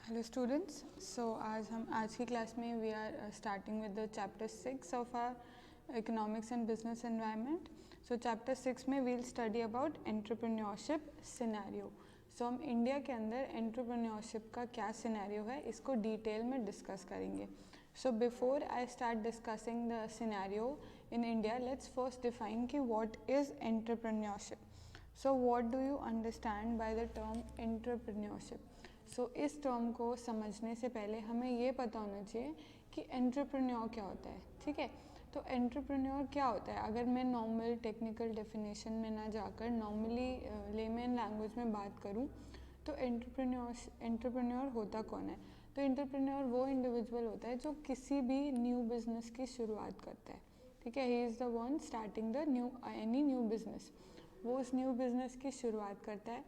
Hello students. आज की class में we are starting with the chapter 6 of our economics and business environment. So chapter 6 में we'll study about entrepreneurship scenario. So हम India के अंदर entrepreneurship का क्या सिनेरियो है इसको डिटेल में डिस्कस करेंगे। So before I start discussing the scenario in India, let's first define कि what is entrepreneurship. So what do you understand by the term entrepreneurship. So इस टर्म को समझने से पहले हमें ये पता होना चाहिए कि एंटरप्रेन्योर क्या होता है। ठीक है, तो एंटरप्रेन्योर क्या होता है, अगर मैं नॉर्मल टेक्निकल डेफिनेशन में ना जाकर नॉर्मली लेमैन लैंग्वेज में बात करूँ तो एंटरप्रेन्योर होता कौन है। तो एंटरप्रेन्योर वो इंडिविजुअल होता है जो किसी भी न्यू बिजनेस की शुरुआत करता है। ठीक है, he is the one starting the any new business. वो उस न्यू बिजनेस की शुरुआत करता है।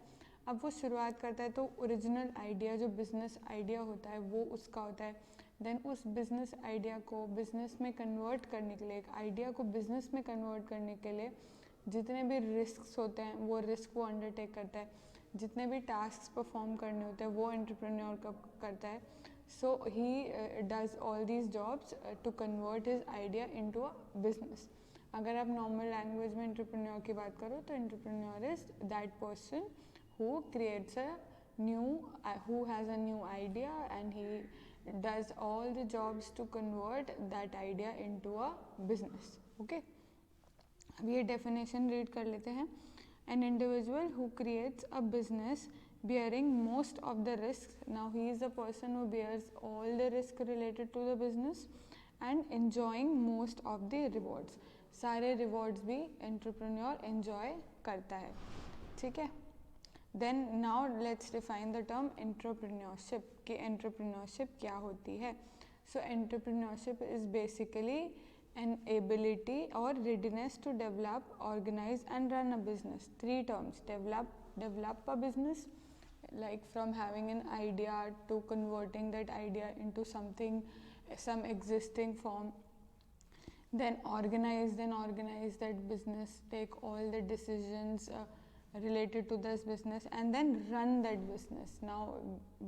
अब वो शुरुआत करता है तो ओरिजिनल आइडिया जो बिज़नेस आइडिया होता है वो उसका होता है। देन उस बिज़नेस आइडिया को बिज़नेस में कन्वर्ट करने के लिए, एक आइडिया को बिज़नेस में कन्वर्ट करने के लिए जितने भी रिस्क्स होते हैं वो रिस्क वो अंडरटेक करता है। जितने भी टास्क परफॉर्म करने होते हैं वो एंटरप्रेन्योर करता है। So he does all these jobs to convert his idea into a business. अगर आप नॉर्मल लैंग्वेज में एंटरप्रेन्योर की बात करो तो entrepreneur is that person who creates a new who has a new idea and he does all the jobs to convert that idea into a business. Okay, अब ये definition read कर लेते हैं। An individual who creates a business bearing most of the risks. Now he is the person who bears all the risk related to the business and enjoying most of the rewards. सारे rewards भी entrepreneur enjoy करता है। ठीक है, then now let's define the term entrepreneurship कि entrepreneurship क्या होती है। So entrepreneurship is basically an ability और readiness to develop, organise and run a business. Three terms: develop a business like from having an idea to converting that idea into something, some existing form. Then organize that business, take all the decisions related to this business and then run that business. Now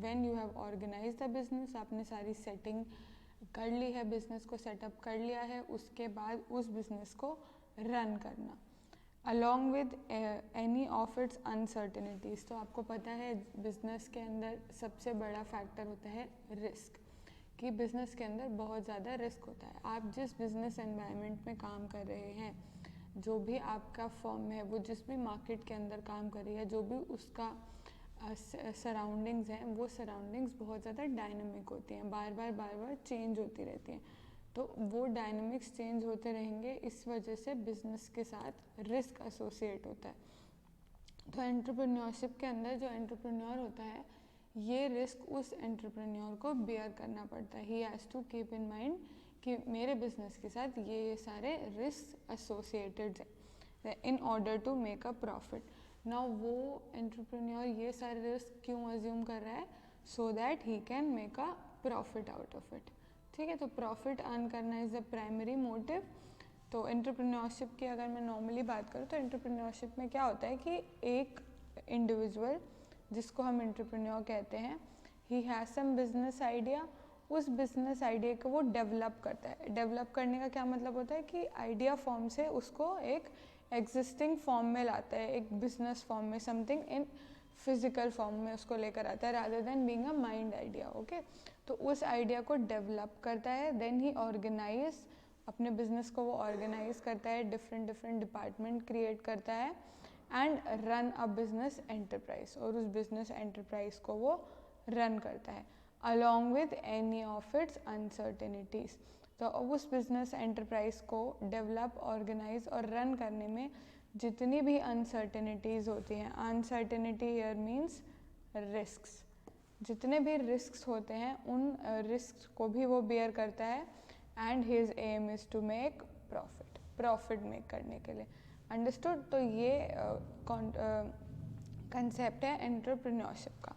when you have organized the business, आपने सारी setting कर ली है, business को setup कर लिया है, उसके बाद उस business को run करना along with any of its uncertainties. तो आपको पता है business के अंदर सबसे बड़ा factor होता है risk, कि बिज़नेस के अंदर बहुत ज़्यादा रिस्क होता है। आप जिस बिज़नेस एनवायरनमेंट में काम कर रहे हैं, जो भी आपका फर्म है वो जिस भी मार्केट के अंदर काम कर रही है, जो भी उसका सराउंडिंग्स हैं, वो सराउंडिंग्स बहुत ज़्यादा डायनामिक होती हैं, बार बार चेंज होती रहती हैं। तो वो डायनामिक्स चेंज होते रहेंगे, इस वजह से बिज़नेस के साथ रिस्क एसोसिएट होता है। तो एंटरप्रेन्योरशिप के अंदर जो एंटरप्रेन्योर होता है, ये रिस्क उस एंटरप्रेन्योर को बेयर करना पड़ता है। He has to keep in mind कि मेरे बिजनेस के साथ ये सारे रिस्क एसोसिएटेड हैं in order to make a profit. Now वो एंटरप्रेन्योर ये सारे रिस्क क्यों अज्यूम कर रहा है? So that he can make a profit out of it. ठीक है, तो प्रॉफिट अर्न करना इज़ द प्राइमरी मोटिव। तो एंटरप्रेन्योरशिप की अगर मैं नॉर्मली बात करूँ तो एंटरप्रेन्योरशिप में क्या होता है कि एक इंडिविजुअल जिसको हम एंटरप्रेन्योर कहते हैं, he has some business idea, उस बिजनेस आइडिया को वो डेवलप करता है। डेवलप करने का क्या मतलब होता है कि आइडिया फॉर्म से उसको एक एग्जिस्टिंग फॉर्म में लाता है, एक बिजनेस फॉर्म में, समथिंग इन फिजिकल फॉर्म में उसको लेकर आता है, rather than being a mind idea. Okay, तो उस आइडिया को डेवलप करता है, देन ही ऑर्गेनाइज, अपने बिजनेस को वो ऑर्गेनाइज करता है, डिफरेंट डिपार्टमेंट क्रिएट करता है and run a business enterprise, और उस बिजनेस एंटरप्राइज को वो रन करता है along with any of its uncertainties. तो उस बिजनेस एंटरप्राइज को डेवलप, ऑर्गेनाइज और रन करने में जितनी भी अनसर्टेनिटीज़ होती हैं, अनसर्टेनिटी हियर मीन्स रिस्क्स, जितने भी रिस्क्स होते हैं उन रिस्क को भी वो बेयर करता है and his aim is to make profit make करने के लिए। अंडरस्टूड? तो ये कंसेप्ट है एंटरप्रेन्योरशिप का।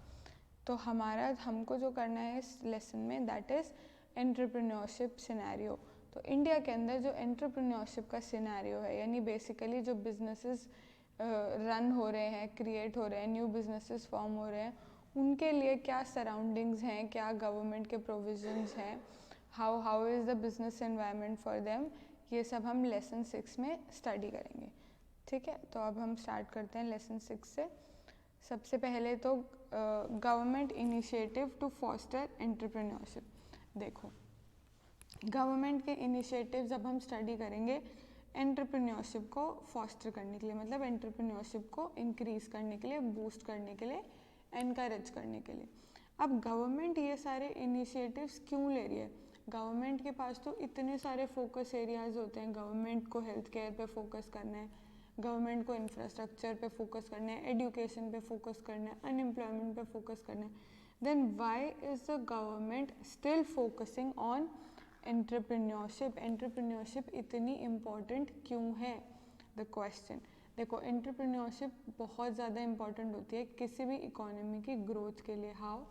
तो हमको जो करना है इस लेसन में, दैट इज़ एंटरप्रेन्योरशिप सिनेरियो। तो इंडिया के अंदर जो एंटरप्रेन्योरशिप का सिनेरियो है, यानी बेसिकली जो बिजनेसेस रन हो रहे हैं, क्रिएट हो रहे हैं, न्यू बिजनेसेस फॉर्म हो रहे हैं, उनके लिए क्या सराउंडिंग्स हैं, क्या गवर्नमेंट के प्रोविजंस हैं, how is the business environment for them, ये सब हम लेसन 6 में स्टडी करेंगे। ठीक है, तो अब हम स्टार्ट करते हैं लेसन 6 से। सबसे पहले तो government initiative to foster entrepreneurship. देखो, गवर्नमेंट के इनिशिएटिव जब हम स्टडी करेंगे एंटरप्रेन्योरशिप को फॉस्टर करने के लिए, मतलब एंटरप्रेन्योरशिप को इंक्रीज़ करने के लिए, बूस्ट करने के लिए, एनकरेज करने के लिए। अब गवर्नमेंट ये सारे इनिशिएटिव्स क्यों ले रही है? गवर्नमेंट के पास तो इतने सारे फोकस एरियाज होते हैं। गवर्नमेंट को हेल्थ केयर पे फोकस करना है, गवर्नमेंट को इंफ्रास्ट्रक्चर पे फोकस करना है, एजुकेशन पे फोकस करना है, अनएम्प्लॉयमेंट पे फोकस करना है। Then why is the government still focusing on entrepreneurship? Entrepreneurship इतनी इम्पॉर्टेंट क्यों है, द क्वेश्चन। देखो, एंटरप्रेन्योरशिप बहुत ज़्यादा इम्पॉर्टेंट होती है किसी भी इकोनॉमी की ग्रोथ के लिए। हाउ?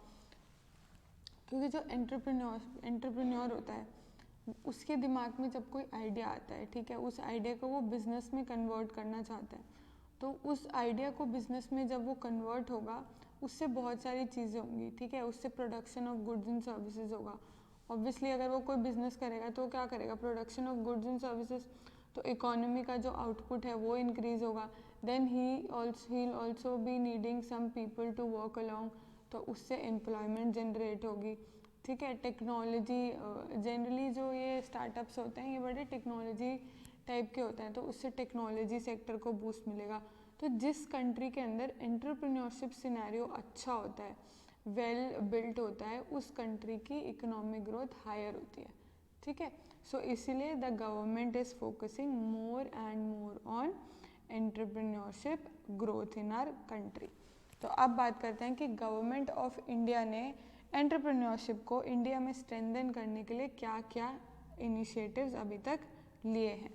क्योंकि जो एंटरप्रेन्योर होता है उसके दिमाग में जब कोई आइडिया आता है, ठीक है, उस आइडिया को वो बिज़नेस में कन्वर्ट करना चाहता है, तो उस आइडिया को बिज़नेस में जब वो कन्वर्ट होगा उससे बहुत सारी चीज़ें होंगी, ठीक है। उससे production of goods and services होगा। ऑब्वियसली अगर वो कोई बिज़नेस करेगा तो क्या करेगा? Production of goods and services, तो इकोनॉमी का जो आउटपुट है वो इंक्रीज़ होगा। Then he also be needing some people to work along, तो उससे एम्प्लॉयमेंट जनरेट होगी, ठीक है। टेक्नोलॉजी, जनरली जो ये स्टार्टअप्स होते हैं ये बड़े टेक्नोलॉजी टाइप के होते हैं, तो उससे टेक्नोलॉजी सेक्टर को बूस्ट मिलेगा। तो जिस कंट्री के अंदर एंटरप्रेन्योरशिप सिनेरियो अच्छा होता है, वेल बिल्ट होता है, उस कंट्री की इकोनॉमिक ग्रोथ हायर होती है, ठीक है। सो इसीलिए the government is focusing more and more on entrepreneurship growth in our country. तो अब बात करते हैं कि गवर्नमेंट ऑफ इंडिया ने एंटरप्रेन्योरशिप को इंडिया में स्ट्रेंथन करने के लिए क्या क्या इनिशिएटिव्स अभी तक लिए हैं।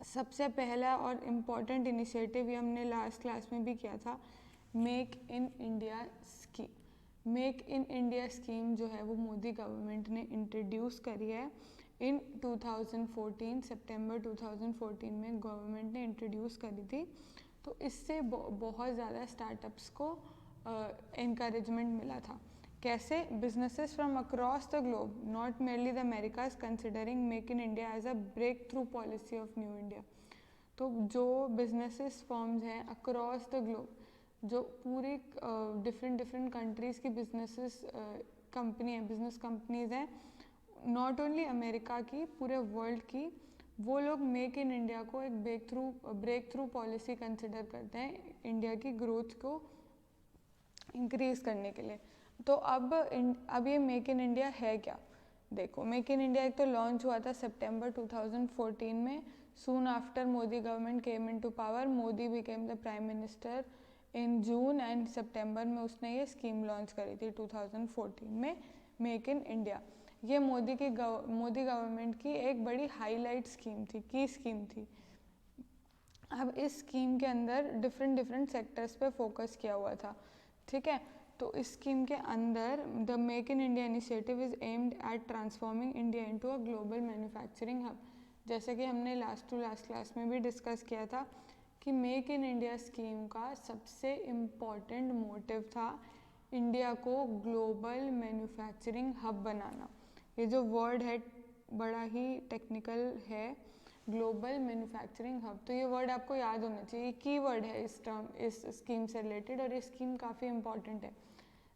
सबसे पहला और इम्पॉर्टेंट इनिशिएटिव ये हमने लास्ट क्लास में भी किया था, make in India scheme. Make in India scheme जो है वो मोदी गवर्नमेंट ने इंट्रोड्यूस करी है इन 2014, सितंबर 2014 में गवर्नमेंट ने इंट्रोड्यूस करी थी। तो इससे बहुत ज़्यादा स्टार्टअप्स को इनकरेजमेंट मिला था। कैसे? Businesses from across the globe, not merely the Americas, considering make in India as a breakthrough policy of new India. तो जो बिजनेसेस फॉर्म्स हैं अक्रॉस द ग्लोब, जो पूरी डिफरेंट कंट्रीज़ की बिजनेसेस कंपनी है, बिजनेस कंपनीज हैं, not only America की, पूरे वर्ल्ड की, वो लोग मेक इन इंडिया को एक ब्रेक थ्रू पॉलिसी कंसिडर करते हैं इंडिया की ग्रोथ को इंक्रीज़ करने के लिए। तो अब ये मेक इन इंडिया है क्या? देखो, मेक इन इंडिया एक तो लॉन्च हुआ था सितंबर 2014 में। Soon after Modi government came into power, Modi became the prime minister in June, and सितंबर में उसने ये स्कीम लॉन्च करी थी 2014 में, मेक इन इंडिया। ये मोदी गवर्नमेंट की एक बड़ी हाईलाइट स्कीम थी, की स्कीम थी। अब इस स्कीम के अंदर डिफरेंट सेक्टर्स पे फोकस किया हुआ था, ठीक है। तो इस स्कीम के अंदर the make in India initiative is aimed at transforming India into a global manufacturing hub. जैसे कि हमने लास्ट क्लास में भी डिस्कस किया था कि मेक इन इंडिया स्कीम का सबसे इम्पॉर्टेंट मोटिव था इंडिया को ग्लोबल मैन्युफैक्चरिंग हब बनाना। ये जो वर्ड है बड़ा ही टेक्निकल है, ग्लोबल मैन्युफैक्चरिंग हब। तो ये वर्ड आपको याद होना चाहिए, की वर्ड है इस स्कीम से रिलेटेड, और ये स्कीम काफ़ी इंपॉर्टेंट है।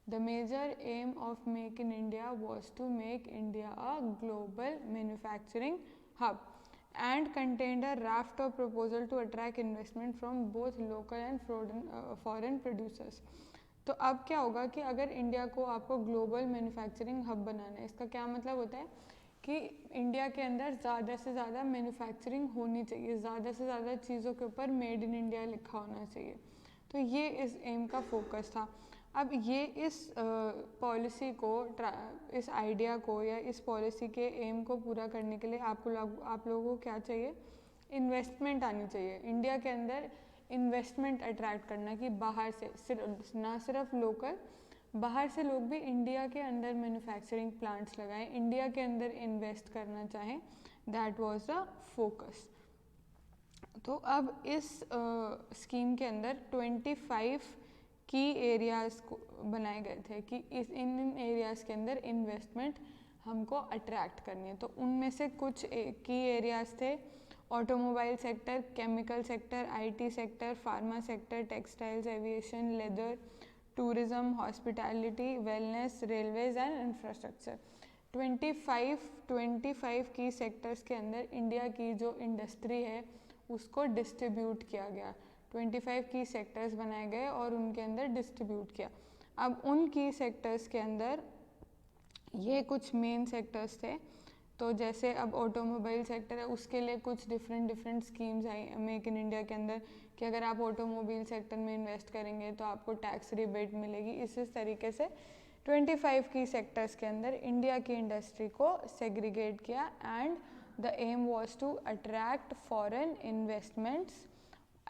The major aim of make in India was to make India a global manufacturing hub and contained a raft of proposal to attract investment from both local and foreign producers। तो अब क्या होगा कि अगर India को आपको global manufacturing hub बनाना है, इसका क्या मतलब होता है कि इंडिया के अंदर ज़्यादा से ज़्यादा मैन्युफैक्चरिंग होनी चाहिए, ज़्यादा से ज़्यादा चीज़ों के ऊपर मेड इन इंडिया लिखा होना चाहिए। तो ये इस एम का फोकस था। अब ये इस पॉलिसी को, इस आइडिया को या इस पॉलिसी के एम को पूरा करने के लिए आप लोगों को क्या चाहिए? इन्वेस्टमेंट आनी चाहिए इंडिया के अंदर। इन्वेस्टमेंट अट्रैक्ट करना कि बाहर से ना सिर्फ लोकल, बाहर से लोग भी इंडिया के अंदर मैन्युफैक्चरिंग प्लांट्स लगाएं, इंडिया के अंदर इन्वेस्ट करना चाहें। That was the focus. तो अब इस स्कीम के अंदर 25 की एरियाज़ को बनाए गए थे कि इन एरियाज़ के अंदर इन्वेस्टमेंट हमको अट्रैक्ट करनी है। तो उनमें से कुछ की एरियाज़ थे automobile sector, chemical sector, IT sector, pharma sector, textiles, aviation, leather, tourism, hospitality, wellness, railways and infrastructure. 25 की सेक्टर्स के अंदर इंडिया की जो इंडस्ट्री है उसको डिस्ट्रीब्यूट किया गया। 25 की सेक्टर्स बनाए गए और उनके अंदर डिस्ट्रीब्यूट किया। अब उन की सेक्टर्स के अंदर ये कुछ मेन सेक्टर्स थे। तो जैसे अब ऑटोमोबाइल सेक्टर है उसके लिए कुछ different schemes I make in India के अंदर कि अगर आप ऑटोमोबाइल सेक्टर में इन्वेस्ट करेंगे तो आपको टैक्स रिबेट मिलेगी। इस तरीके से 25 की सेक्टर्स के अंदर इंडिया की इंडस्ट्री को सेग्रीगेट किया and the aim was to attract foreign investments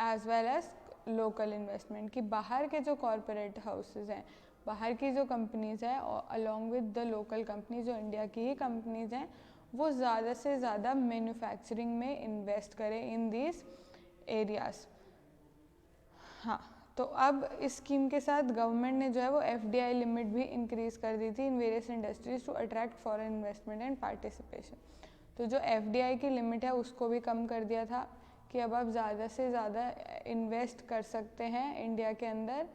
as well as local investment. कि बाहर के जो कॉरपोरेट हाउसेज हैं, बाहर की जो कंपनीज़ हैं along with the local company जो इंडिया की ही कंपनीज़ हैं वो ज़्यादा से ज़्यादा मैन्युफैक्चरिंग में इन्वेस्ट करें इन दीज एरियाज़। हाँ, तो अब इस स्कीम के साथ गवर्नमेंट ने जो है वो FDI लिमिट भी इंक्रीज़ कर दी थी in various industries to attract foreign investment and participation. तो जो FDI की लिमिट है उसको भी कम कर दिया था कि अब आप ज़्यादा से ज़्यादा इन्वेस्ट कर सकते हैं इंडिया के अंदर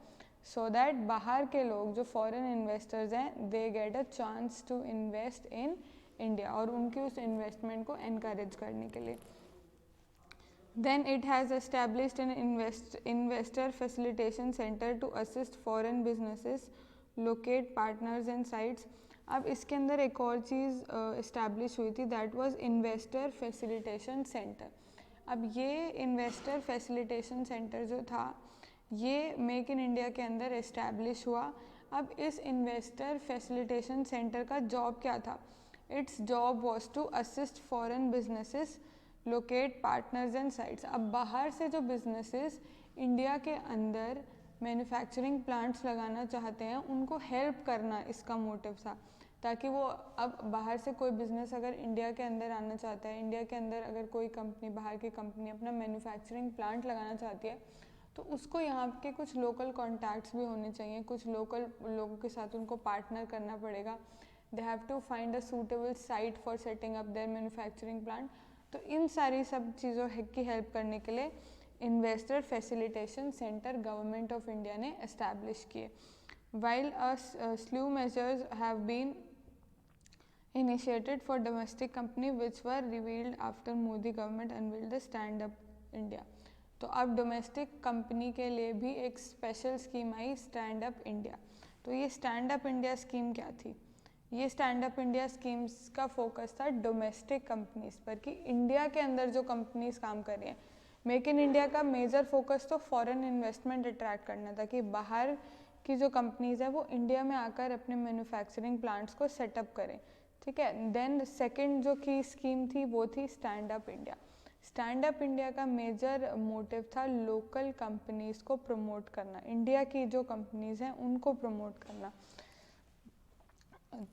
सो दैट बाहर के लोग जो फॉरेन इन्वेस्टर्स हैं they get a chance to invest in India और उनकी उस इन्वेस्टमेंट को एनकरेज करने के लिए। Then it has established an investor facilitation center to assist foreign businesses locate partners and sites. अब इसके अंदर एक और चीज़ इस्टेब्लिश हुई थी that was investor facilitation centre. अब ये इन्वेस्टर फैसिलिटेशन सेंटर जो था ये मेक इन इंडिया के अंदर इस्टेब्लिश हुआ। अब इस इन्वेस्टर फैसिलिटेशन सेंटर का जॉब क्या था? Its job was to assist foreign businesses locate partners and sites. अब बाहर से जो बिजनेसेस इंडिया के अंदर मैन्युफैक्चरिंग प्लांट्स लगाना चाहते हैं उनको हेल्प करना इसका मोटिव था, ताकि वो अब बाहर से कोई बिज़नेस अगर इंडिया के अंदर आना चाहता है, इंडिया के अंदर अगर कोई कंपनी बाहर की कंपनी अपना मैन्युफैक्चरिंग प्लांट लगाना चाहती है तो उसको यहाँ के कुछ लोकल कॉन्टैक्ट्स भी होने चाहिए, कुछ लोकल लोगों के साथ उनको पार्टनर करना पड़ेगा। They have to find a suitable site for setting up their manufacturing plant. तो इन सारी सब चीज़ों की हेल्प करने के लिए investor facilitation centre government of India ने एस्टैब्लिश किए। While a slew measures have been initiated for domestic company which were revealed after Modi government unveiled the stand up India। तो अब डोमेस्टिक कंपनी के लिए भी एक special scheme I stand up India. तो ये स्टैंड अप इंडिया स्कीम क्या थी? ये स्टैंड अप इंडिया स्कीम्स का फोकस था डोमेस्टिक कंपनीज पर कि इंडिया के अंदर जो कंपनीज काम कर रही हैं। मेक इन इंडिया का मेजर फोकस तो फॉरेन इन्वेस्टमेंट अट्रैक्ट करना था कि बाहर की जो कंपनीज है वो इंडिया में आकर अपने मैन्युफैक्चरिंग प्लांट्स को सेटअप करें, ठीक है। देन सेकंड जो की स्कीम थी वो थी stand up India. Stand up India का मेजर मोटिव था लोकल कंपनीज को प्रमोट करना, इंडिया की जो कंपनीज हैं उनको प्रमोट करना।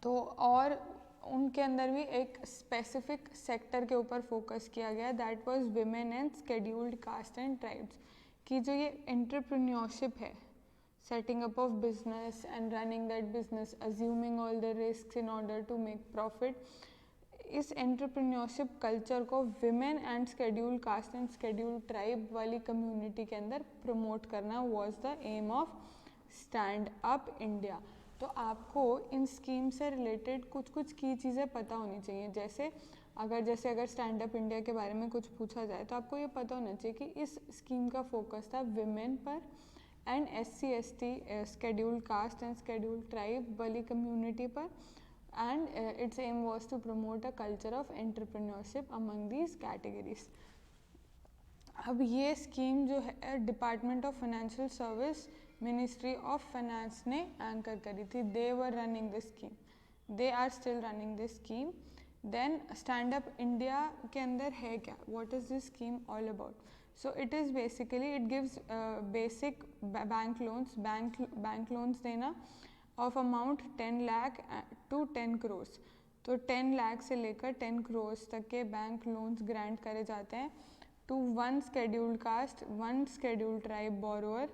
तो और उनके अंदर भी एक स्पेसिफिक सेक्टर के ऊपर फोकस किया गया that was women and scheduled caste and tribes. की जो ये एंटरप्रेन्योरशिप है, setting up of business and running that business, assuming all the risks in order to make profit, इस एंटरप्रेन्योरशिप कल्चर को women and scheduled caste and scheduled tribe वाली community के अंदर promote करना was the aim of stand up India. तो आपको इन scheme से related कुछ की चीज़ें पता होनी चाहिए। जैसे अगर स्टैंड अप इंडिया के बारे में कुछ पूछा जाए तो आपको ये पता होना चाहिए कि इस स्कीम का फोकस था विमेन पर and SC/ST scheduled caste and scheduled tribe वाली कम्युनिटी पर and its aim was to promote a culture of entrepreneurship among these categories। अब ये स्कीम जो है department of financial service ministry of finance ने anchor करी थी। They were running this scheme, they are still running this scheme. Then stand up India के अंदर है क्या, what is this scheme all about? So it is basically it gives basic bank loans देना of amount 10 lakh to 10 crores। तो 10 लाख से लेकर 10 crores तक के बैंक लोन्स ग्रांट करे जाते हैं to one scheduled caste, one scheduled tribe borrower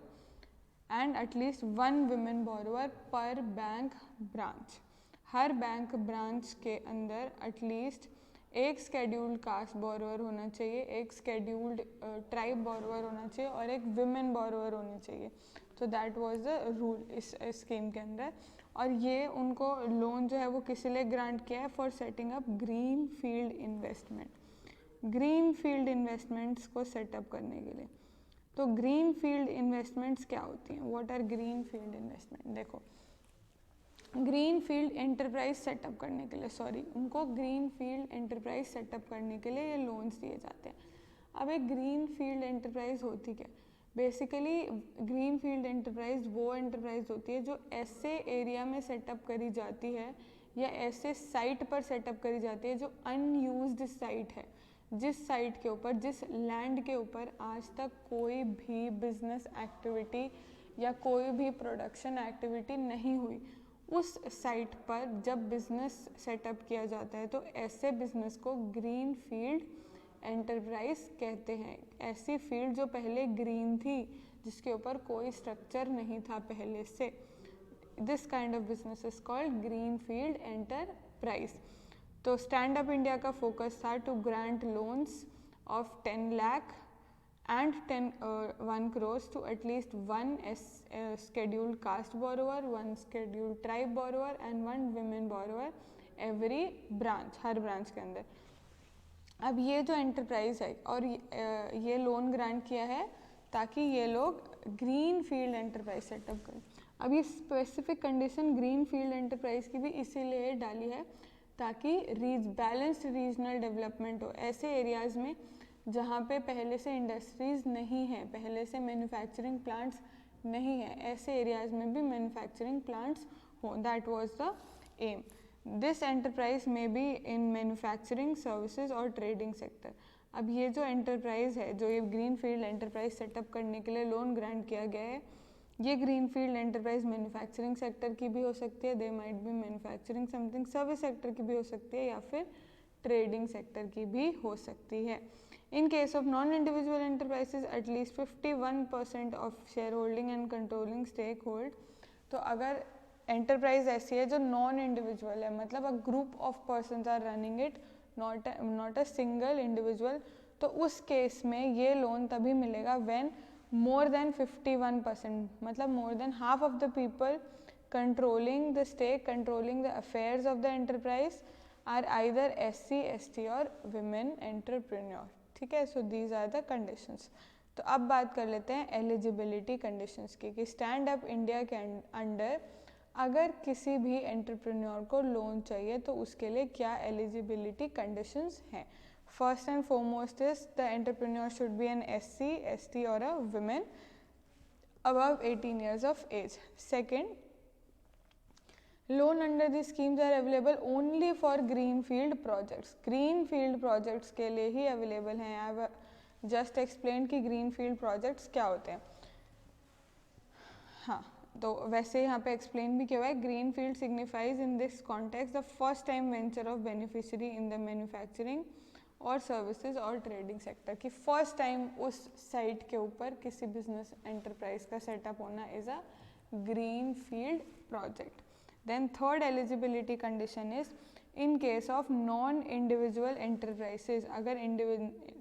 and at least 1 women borrower पर बैंक ब्रांच। हर बैंक ब्रांच के अंदर एटलीस्ट एक स्केड्यूल्ड कास्ट बोरोवर होना चाहिए, एक स्केड्यूल्ड ट्राइब बोरोवर होना चाहिए और एक विमेन बोरोवर होनी चाहिए। तो दैट वाज द रूल इस स्कीम के अंदर। और ये उनको लोन जो है वो किस लिए ग्रांट किया है? For setting up green field investment, green field investments को सेटअप करने के लिए। तो ग्रीन फील्ड इन्वेस्टमेंट्स क्या होती हैं? What are green field investment? देखो, ग्रीन फील्ड एंटरप्राइज सेटअप करने के लिए, उनको ग्रीन फील्ड एंटरप्राइज सेटअप करने के लिए ये लोन्स दिए जाते हैं। अब एक ग्रीन फील्ड एंटरप्राइज होती क्या? बेसिकली ग्रीन फील्ड एंटरप्राइज वो एंटरप्राइज होती है जो ऐसे एरिया में सेटअप करी जाती है या ऐसे साइट पर सेटअप करी जाती है जो अनयूज्ड साइट है, जिस साइट के ऊपर, जिस लैंड के ऊपर आज तक कोई भी बिजनेस एक्टिविटी या कोई भी प्रोडक्शन एक्टिविटी नहीं हुई। उस साइट पर जब बिजनेस सेटअप किया जाता है तो ऐसे बिजनेस को ग्रीन फील्ड एंटरप्राइज कहते हैं। ऐसी फील्ड जो पहले ग्रीन थी, जिसके ऊपर कोई स्ट्रक्चर नहीं था पहले से, this kind of business is called green field enterprise. तो स्टैंड अप इंडिया का फोकस था to grant loans of 10 lakh and 1 crores to at least 1 scheduled caste borrower, 1 scheduled tribe borrower and 1 women borrower every branch, her branch के अंदर। अब ये जो enterprise है और ये लोन ग्रांट किया है ताकि ये लोग ग्रीन फील्ड एंटरप्राइज सेटअप करें। अब ये specific condition green field enterprise की भी इसीलिए डाली है ताकि बैलेंस्ड रीजनल डेवलपमेंट हो। ऐसे एरियाज़ में जहाँ पे पहले से इंडस्ट्रीज़ नहीं है, पहले से मैन्युफैक्चरिंग प्लांट्स नहीं है, ऐसे एरियाज़ में भी मैन्युफैक्चरिंग प्लांट्स हो। That was the aim. This enterprise में बी इन मैन्युफैक्चरिंग, सर्विसेज और ट्रेडिंग सेक्टर। अब ये जो एंटरप्राइज है, जो ये ग्रीन फील्ड एंटरप्राइज सेटअप करने के लिए लोन ग्रांट किया गया है, ये green field enterprise manufacturing sector की भी हो सकती है, they might be manufacturing something, service sector की भी हो सकती है या फिर ट्रेडिंग सेक्टर की भी हो सकती है। In case of non-individual enterprises, at least 51% of shareholding and controlling stake hold। तो अगर enterprise ऐसी है जो non-individual है, मतलब a group of persons are running it, not a single individual, तो उस केस में ये लोन तभी मिलेगा when more than 51%, मतलब more than half of the people controlling the stake, controlling the affairs of the enterprise are either SC, ST or women entrepreneur। ठीक है, so these are the conditions. तो अब बात कर लेते हैं एलिजिबिलिटी कंडीशंस की, कि स्टैंड अप इंडिया के अंडर अगर किसी भी एंटरप्रेन्योर को लोन चाहिए तो उसके लिए क्या एलिजिबिलिटी कंडीशंस हैं। First and foremost is the entrepreneur should be an SC, ST और a women above 18 years of age। Second, loan under these schemes are available only for greenfield projects। greenfield projects के लिए ही available हैं। I have just explained कि greenfield projects क्या होते हैं। हाँ, तो वैसे यहाँ पे explain भी किया हुआ है। greenfield signifies in this context the first time venture of beneficiary in the manufacturing और सर्विसेज और ट्रेडिंग सेक्टर, की फर्स्ट टाइम उस साइट के ऊपर किसी बिजनेस एंटरप्राइज का सेटअप होना is a green field project. Then third eligibility condition is in case of non-individual enterprises। अगर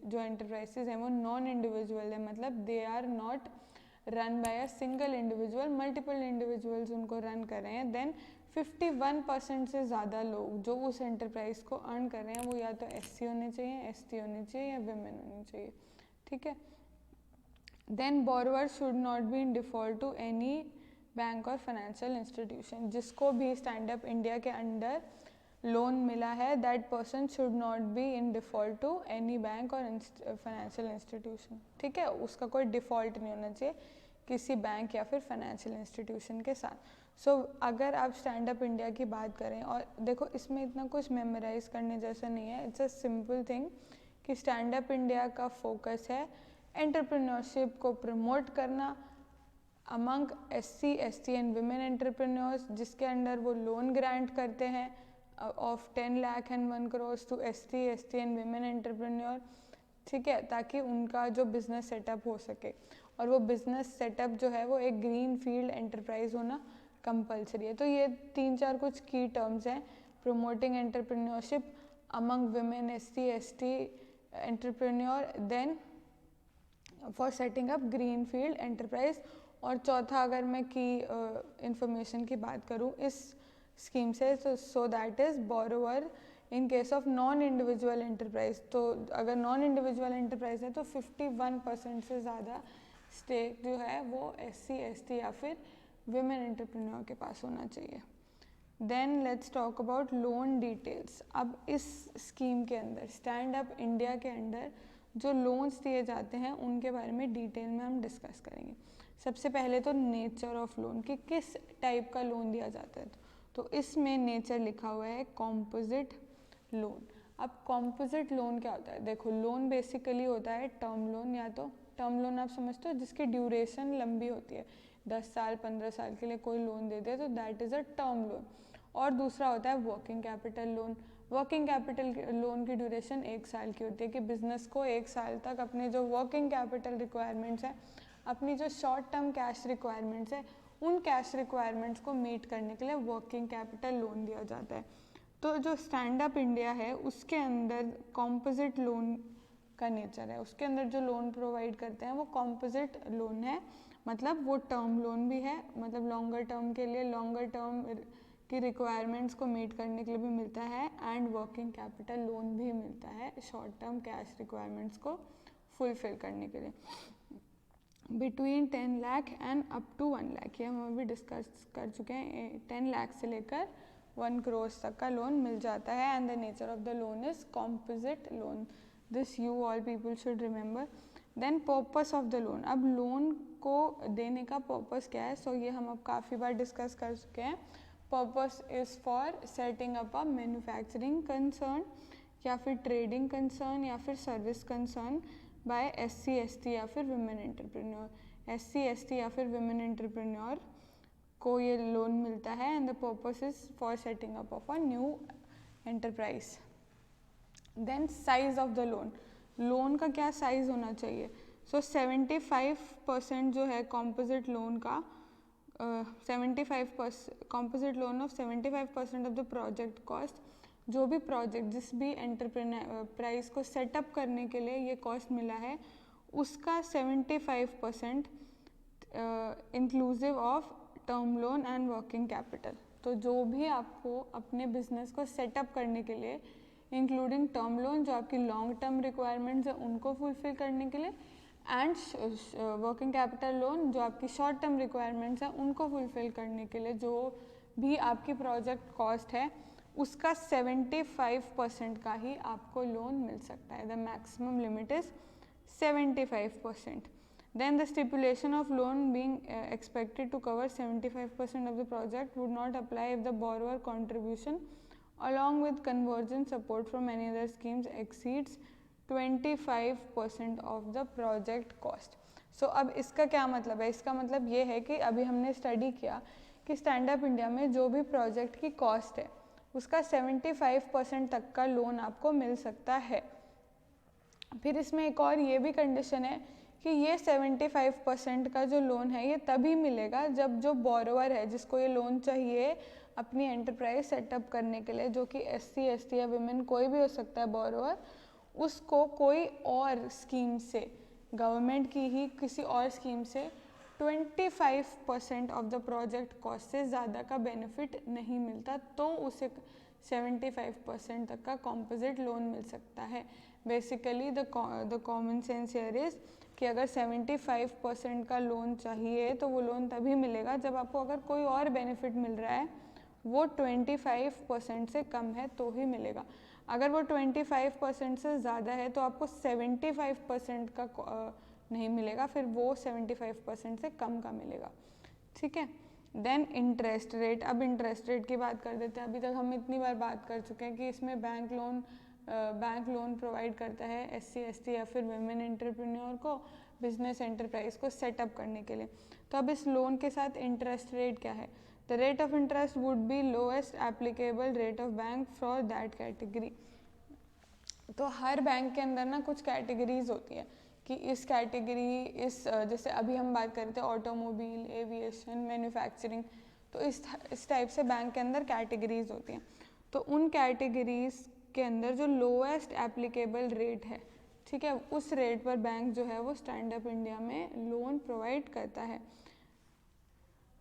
जो enterprises हैं वो non-individual है, मतलब they are not run by a single individual, multiple individuals उनको run कर रहे हैं, then 51% से ज़्यादा लोग जो उस enterprise को earn कर रहे हैं वो या तो SC होने चाहिए, ST होने चाहिए या women होनी चाहिए। ठीक है, then borrower should not be in default to any bank और फाइनेंशियल इंस्टीट्यूशन। जिसको भी स्टैंड अप इंडिया के अंडर लोन मिला है, that person should not be in default to any bank और फाइनेंशियल इंस्टीट्यूशन। ठीक है, उसका कोई डिफ़ॉल्ट नहीं होना चाहिए किसी बैंक या फिर फाइनेंशियल इंस्टीट्यूशन के साथ। सो अगर आप स्टैंड अप इंडिया की बात करें, और देखो इसमें इतना कुछ मेमोराइज करने जैसा नहीं है, इट्स अ सिंपल थिंग कि स्टैंड अप इंडिया का फोकस है एंटरप्रेन्योरशिप को प्रमोट करना among SC, ST and women entrepreneurs, जिसके अंडर वो लोन ग्रांट करते हैं of 10 lakh and 1 crores to SC, ST and women entrepreneur. ठीक है, ताकि उनका जो बिजनेस सेटअप हो सके। और वो बिजनेस सेटअप जो है वो एक ग्रीन फील्ड एंटरप्राइज होना कंपलसरी है। तो ये 3-4 कुछ की टर्म्स हैं, promoting entrepreneurship among women, SC/ST entrepreneur, then for setting up greenfield enterprise। और चौथा अगर मैं की इंफॉर्मेशन की बात करूँ इस स्कीम से, तो so that is borrower in case of non individual enterprise. तो अगर नॉन इंडिविजुअल एंटरप्राइज है तो 51% से ज़्यादा स्टेक जो है वो SC/ST या फिर विमेन एंटरप्रेन्योर के पास होना चाहिए। Then let's talk about loan details. अब इस स्कीम के अंदर, स्टैंड अप इंडिया के अंदर जो लोन्स दिए जाते हैं उनके बारे में डिटेल में हम डिस्कस करेंगे। सबसे पहले तो नेचर ऑफ लोन, कि किस टाइप का लोन दिया जाता है। तो इसमें नेचर लिखा हुआ है कॉम्पोजिट लोन। अब कॉम्पोजिट लोन क्या होता है? देखो, लोन बेसिकली होता है टर्म लोन, या तो टर्म लोन आप समझते हो जिसकी ड्यूरेशन लंबी होती है, 10 साल 15 साल के लिए कोई लोन दे दे तो that is a term loan. और दूसरा होता है working capital loan. Working capital loan की ड्यूरेशन 1 साल की होती है, कि बिजनेस को 1 साल तक अपने जो वर्किंग कैपिटल रिक्वायरमेंट्स हैं, अपनी जो शॉर्ट टर्म कैश रिक्वायरमेंट्स है, उन कैश रिक्वायरमेंट्स को मीट करने के लिए वर्किंग कैपिटल लोन दिया जाता है। तो जो स्टैंड अप इंडिया है उसके अंदर कॉम्पोजिट लोन का नेचर है, उसके अंदर जो लोन प्रोवाइड करते हैं वो कॉम्पोजिट लोन है। मतलब वो टर्म लोन भी है, मतलब लॉन्गर टर्म के लिए, लॉन्गर टर्म की रिक्वायरमेंट्स को मीट करने के लिए भी मिलता है, एंड वर्किंग कैपिटल लोन भी मिलता है शॉर्ट टर्म कैश रिक्वायरमेंट्स को फुलफिल करने के लिए। Between 10 lakh and up to 1 lakh, ये हम अभी डिस्कस कर चुके हैं। 10 लाख से लेकर 1 करोड़ तक का लोन मिल जाता है, and the nature of the loan is composite loan. This you all people should remember. Then purpose of the loan. अब लोन को देने का पर्पस क्या है? सो ये हम अब काफ़ी बार डिस्कस कर चुके हैं। Purpose is for setting up a manufacturing concern, या फिर ट्रेडिंग कंसर्न, या फिर सर्विस कंसर्न बाय SC/ST या फिर विमेन एंटरप्रेन्योर। SC/ST या फिर विमेन एंटरप्रेन्योर को ये लोन मिलता है, and the purpose is for setting up of a new enterprise. Then size of the loan. Loan का क्या साइज होना चाहिए? सो 75% जो है कॉम्पोजिट लोन का, 75% composite loan of 75% of the project cost. जो भी प्रोजेक्ट, जिस भी एंटरप्राइज को सेटअप करने के लिए ये कॉस्ट मिला है, उसका 75% inclusive of term loan and working capital. तो जो भी आपको अपने बिजनेस को सेटअप करने के लिए, इंक्लूडिंग टर्म लोन जो आपकी लॉन्ग टर्म रिक्वायरमेंट्स है उनको फुलफिल करने के लिए, एंड वर्किंग कैपिटल लोन जो आपकी शॉर्ट टर्म रिक्वायरमेंट्स हैं उनको फुलफिल करने के लिए, जो भी आपकी प्रोजेक्ट कॉस्ट है उसका 75% का ही आपको लोन मिल सकता है। The maximum limit is 75%। Then the stipulation of loan being expected to cover 75% of the project would not apply if the borrower contribution along with convergent support from any other schemes exceeds 25% of the project cost. So अब इसका क्या मतलब है? इसका मतलब ये है कि अभी हमने स्टडी किया कि स्टैंड अप इंडिया में जो भी प्रोजेक्ट की कॉस्ट है उसका 75% तक का लोन आपको मिल सकता है। फिर इसमें एक और ये भी कंडीशन है कि ये 75% का जो लोन है ये तभी मिलेगा जब जो बोरोवर है जिसको ये लोन चाहिए अपनी एंटरप्राइज सेटअप करने के लिए, जो कि SC/ST या विमेन कोई भी हो सकता है बोरोवर, उसको कोई और स्कीम से, गवर्नमेंट की ही किसी और स्कीम से 25% ऑफ द प्रोजेक्ट कॉस्ट से ज़्यादा का बेनिफिट नहीं मिलता, तो उसे 75% तक का कॉम्पोजिट लोन मिल सकता है। Basically the common sense here is कि अगर 75% का लोन चाहिए तो वो लोन तभी मिलेगा जब आपको अगर कोई और बेनिफिट मिल रहा है वो 25% से कम है तो ही मिलेगा। अगर वो 25% से ज़्यादा है तो आपको 75% का नहीं मिलेगा, फिर वो 75% से कम का मिलेगा। ठीक है। Then interest rate. अब इंटरेस्ट रेट की बात कर देते हैं। अभी तक हम इतनी बार बात कर चुके हैं कि इसमें बैंक लोन प्रोवाइड करता है SC/ST या फिर विमेन एंटरप्रेन्योर को बिजनेस एंटरप्राइज को सेटअप करने के लिए। तो अब इस लोन के साथ इंटरेस्ट रेट क्या है? The rate of interest would be lowest applicable rate of bank for that category. तो हर बैंक के अंदर ना कुछ कैटेगरीज होती है कि इस कैटेगरी जैसे अभी हम बात कर रहे थे ऑटोमोबाइल, एविएशन, मैन्युफैक्चरिंग, तो इस टाइप से बैंक के अंदर कैटेगरीज होती हैं। तो उन कैटेगरीज के अंदर जो लोएस्ट एप्लीकेबल रेट है, ठीक है, उस रेट पर बैंक जो है वो स्टैंड अप इंडिया में लोन प्रोवाइड करता है।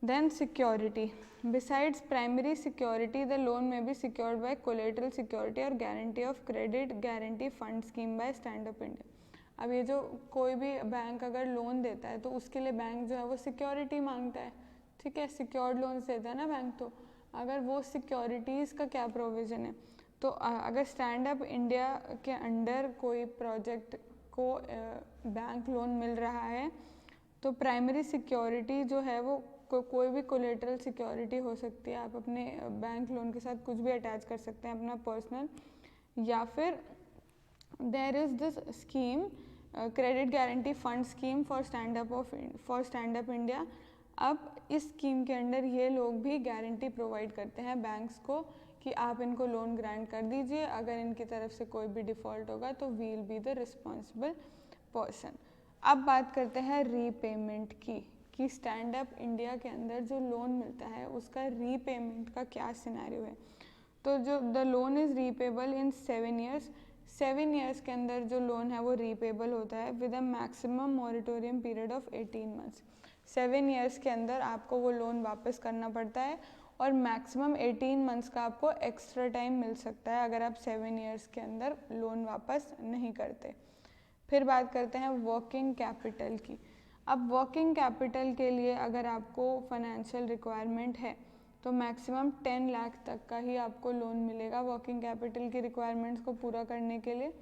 Then security, besides primary security the loan may be secured by collateral security और guarantee of credit guarantee fund scheme by stand up India. अब ये जो कोई भी बैंक अगर लोन देता है तो उसके लिए बैंक जो है वो सिक्योरिटी मांगता है, ठीक है, सिक्योर्ड लोन देता है ना बैंक, तो अगर वो सिक्योरिटीज़ का क्या प्रोविज़न है, तो अगर स्टैंड अप इंडिया के अंडर कोई प्रोजेक्ट को बैंक लोन मिल रहा है तो प्राइमरी सिक्योरिटी जो है वो कोई भी कोलेटरल सिक्योरिटी हो सकती है। आप अपने बैंक लोन के साथ कुछ भी अटैच कर सकते हैं अपना पर्सनल, या फिर there is this scheme credit guarantee fund scheme for stand up India. अब इस स्कीम के अंडर ये लोग भी गारंटी प्रोवाइड करते हैं बैंक्स को कि आप इनको लोन ग्रांट कर दीजिए, अगर इनकी तरफ से कोई भी डिफ़ॉल्ट होगा तो we will be the responsible person. अब बात करते हैं रीपेमेंट की, कि स्टैंड अप इंडिया के अंदर जो लोन मिलता है उसका रीपेमेंट का क्या सिनेरियो है। तो जो the loan is repayable in 7 years, 7 years के अंदर जो लोन है वो रीपेबल होता है with a maximum moratorium period of 18 months. 7 years के अंदर आपको वो लोन वापस करना पड़ता है और मैक्सिमम 18 मंथ्स का आपको एक्स्ट्रा टाइम मिल सकता है अगर आप 7 ईयर्स के अंदर लोन वापस नहीं करते। फिर बात करते हैं वर्किंग कैपिटल की। अब वर्किंग कैपिटल के लिए अगर आपको फाइनेंशियल रिक्वायरमेंट है तो मैक्सिमम 10 लाख तक का ही आपको लोन मिलेगा वर्किंग कैपिटल की रिक्वायरमेंट्स को पूरा करने के लिए।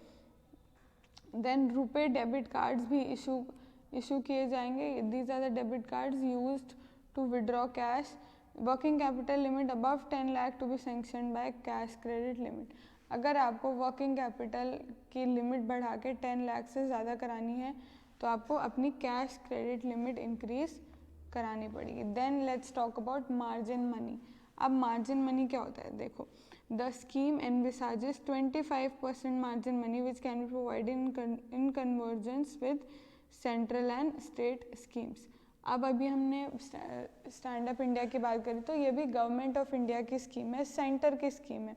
देन रुपे डेबिट कार्ड्स भी इशू किए जाएंगे। These are the debit cards used to withdraw cash. Working capital limit above 10 lakh to be sanctioned by cash credit limit. अगर आपको वर्किंग कैपिटल की लिमिट बढ़ा के 10 लाख से ज़्यादा करानी है तो आपको अपनी कैश क्रेडिट लिमिट इंक्रीज करानी पड़ेगी। Then let's talk about margin money. अब मार्जिन मनी क्या होता है, देखो, the scheme envisages 25% margin money which can be provided in convergence with central and state schemes. अब अभी हमने स्टैंड अप इंडिया की बात करी तो ये भी गवर्नमेंट ऑफ इंडिया की स्कीम है, सेंटर की स्कीम है।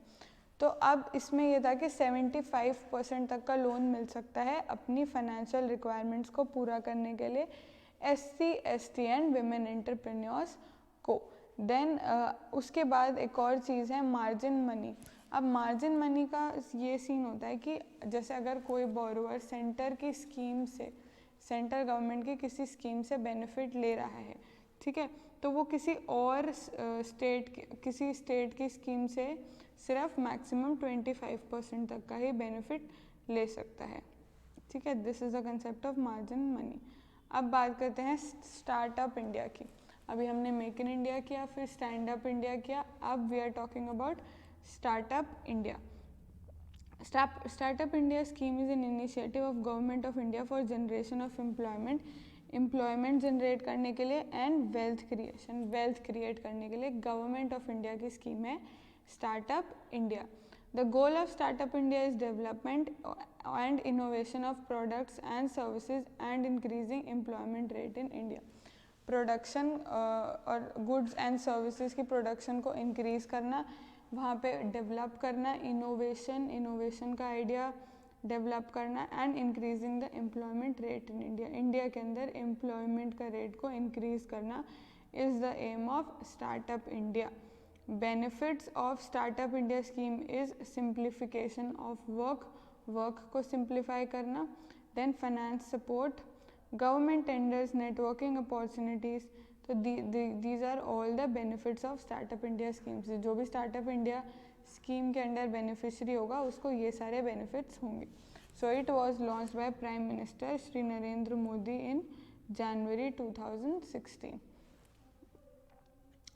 तो अब इसमें यह था कि 75% तक का लोन मिल सकता है अपनी फाइनेंशियल रिक्वायरमेंट्स को पूरा करने के लिए SC, ST and women entrepreneurs को। देन उसके बाद एक और चीज़ है मार्जिन मनी। अब मार्जिन मनी का ये सीन होता है कि जैसे अगर कोई बोरोवर सेंटर की स्कीम से, सेंट्रल गवर्नमेंट की किसी स्कीम से बेनिफिट ले रहा है, ठीक है, तो वो किसी और किसी स्टेट की स्कीम से सिर्फ मैक्सिमम 25% तक का ही बेनिफिट ले सकता है, ठीक है। This is the concept of margin money. अब बात करते हैं स्टार्टअप इंडिया की। अभी हमने मेक इन इंडिया किया, फिर स्टैंड अप इंडिया किया, अब we are talking about startup India. Startup India scheme is an initiative of Government of India for generation of employment generate करने के लिए एंड वेल्थ क्रिएट करने के लिए गवर्नमेंट ऑफ इंडिया की स्कीम है startup India. The goal of startup India is development and innovation of products and services and increasing employment rate in India. Production और goods and services की production को increase करना, वहाँ पे develop करना, innovation का आइडिया डेवलप करना and increasing the employment rate in India. India के अंदर एम्प्लॉयमेंट का रेट को इंक्रीज करना is the aim of startup India. Benefits of startup India scheme is simplification of work को सिंप्लीफाई करना, then finance support, government tenders, networking opportunities. तो these are all the benefits of startup India schemes. जो भी startup India scheme के under beneficiary होगा उसको ये सारे बेनिफिट्स होंगे। So it was launched by prime minister Shri Narendra Modi in January 2016।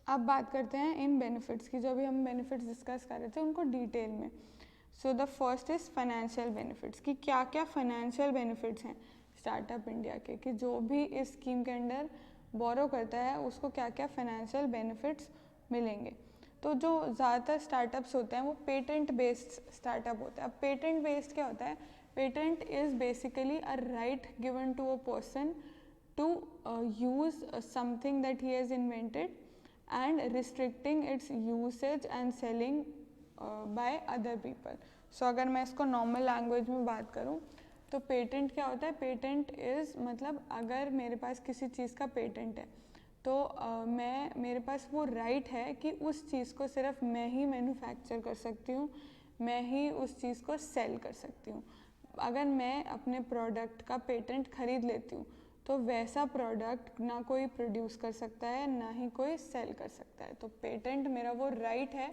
अब बात करते हैं इन बेनिफिट्स की। जो अभी हम बेनिफिट्स डिस्कस कर रहे थे उनको डिटेल में। So the first is financial benefits, कि क्या क्या फाइनेंशियल बेनिफिट्स हैं स्टार्टअप इंडिया के, कि जो भी इस स्कीम के अंडर बोरो करता है उसको क्या क्या फाइनेंशियल बेनिफिट्स मिलेंगे। तो जो ज़्यादातर स्टार्टअप्स होते हैं वो पेटेंट बेस्ड स्टार्टअप होता है। अब पेटेंट बेस्ड क्या होता है, patent is basically a right given to a person to use something that he has invented and restricting its usage and selling by other people. So अगर मैं इसको normal language में बात करूँ तो पेटेंट क्या होता है? पेटेंट इज़ मतलब अगर मेरे पास किसी चीज़ का पेटेंट है तो मेरे पास वो राइट है कि उस चीज़ को सिर्फ मैं ही मैन्युफैक्चर कर सकती हूँ, मैं ही उस चीज़ को सेल कर सकती हूँ. अगर मैं अपने प्रोडक्ट का पेटेंट खरीद लेती हूँ तो वैसा प्रोडक्ट ना कोई प्रोड्यूस कर सकता है ना ही कोई सेल कर सकता है. तो पेटेंट मेरा वो राइट है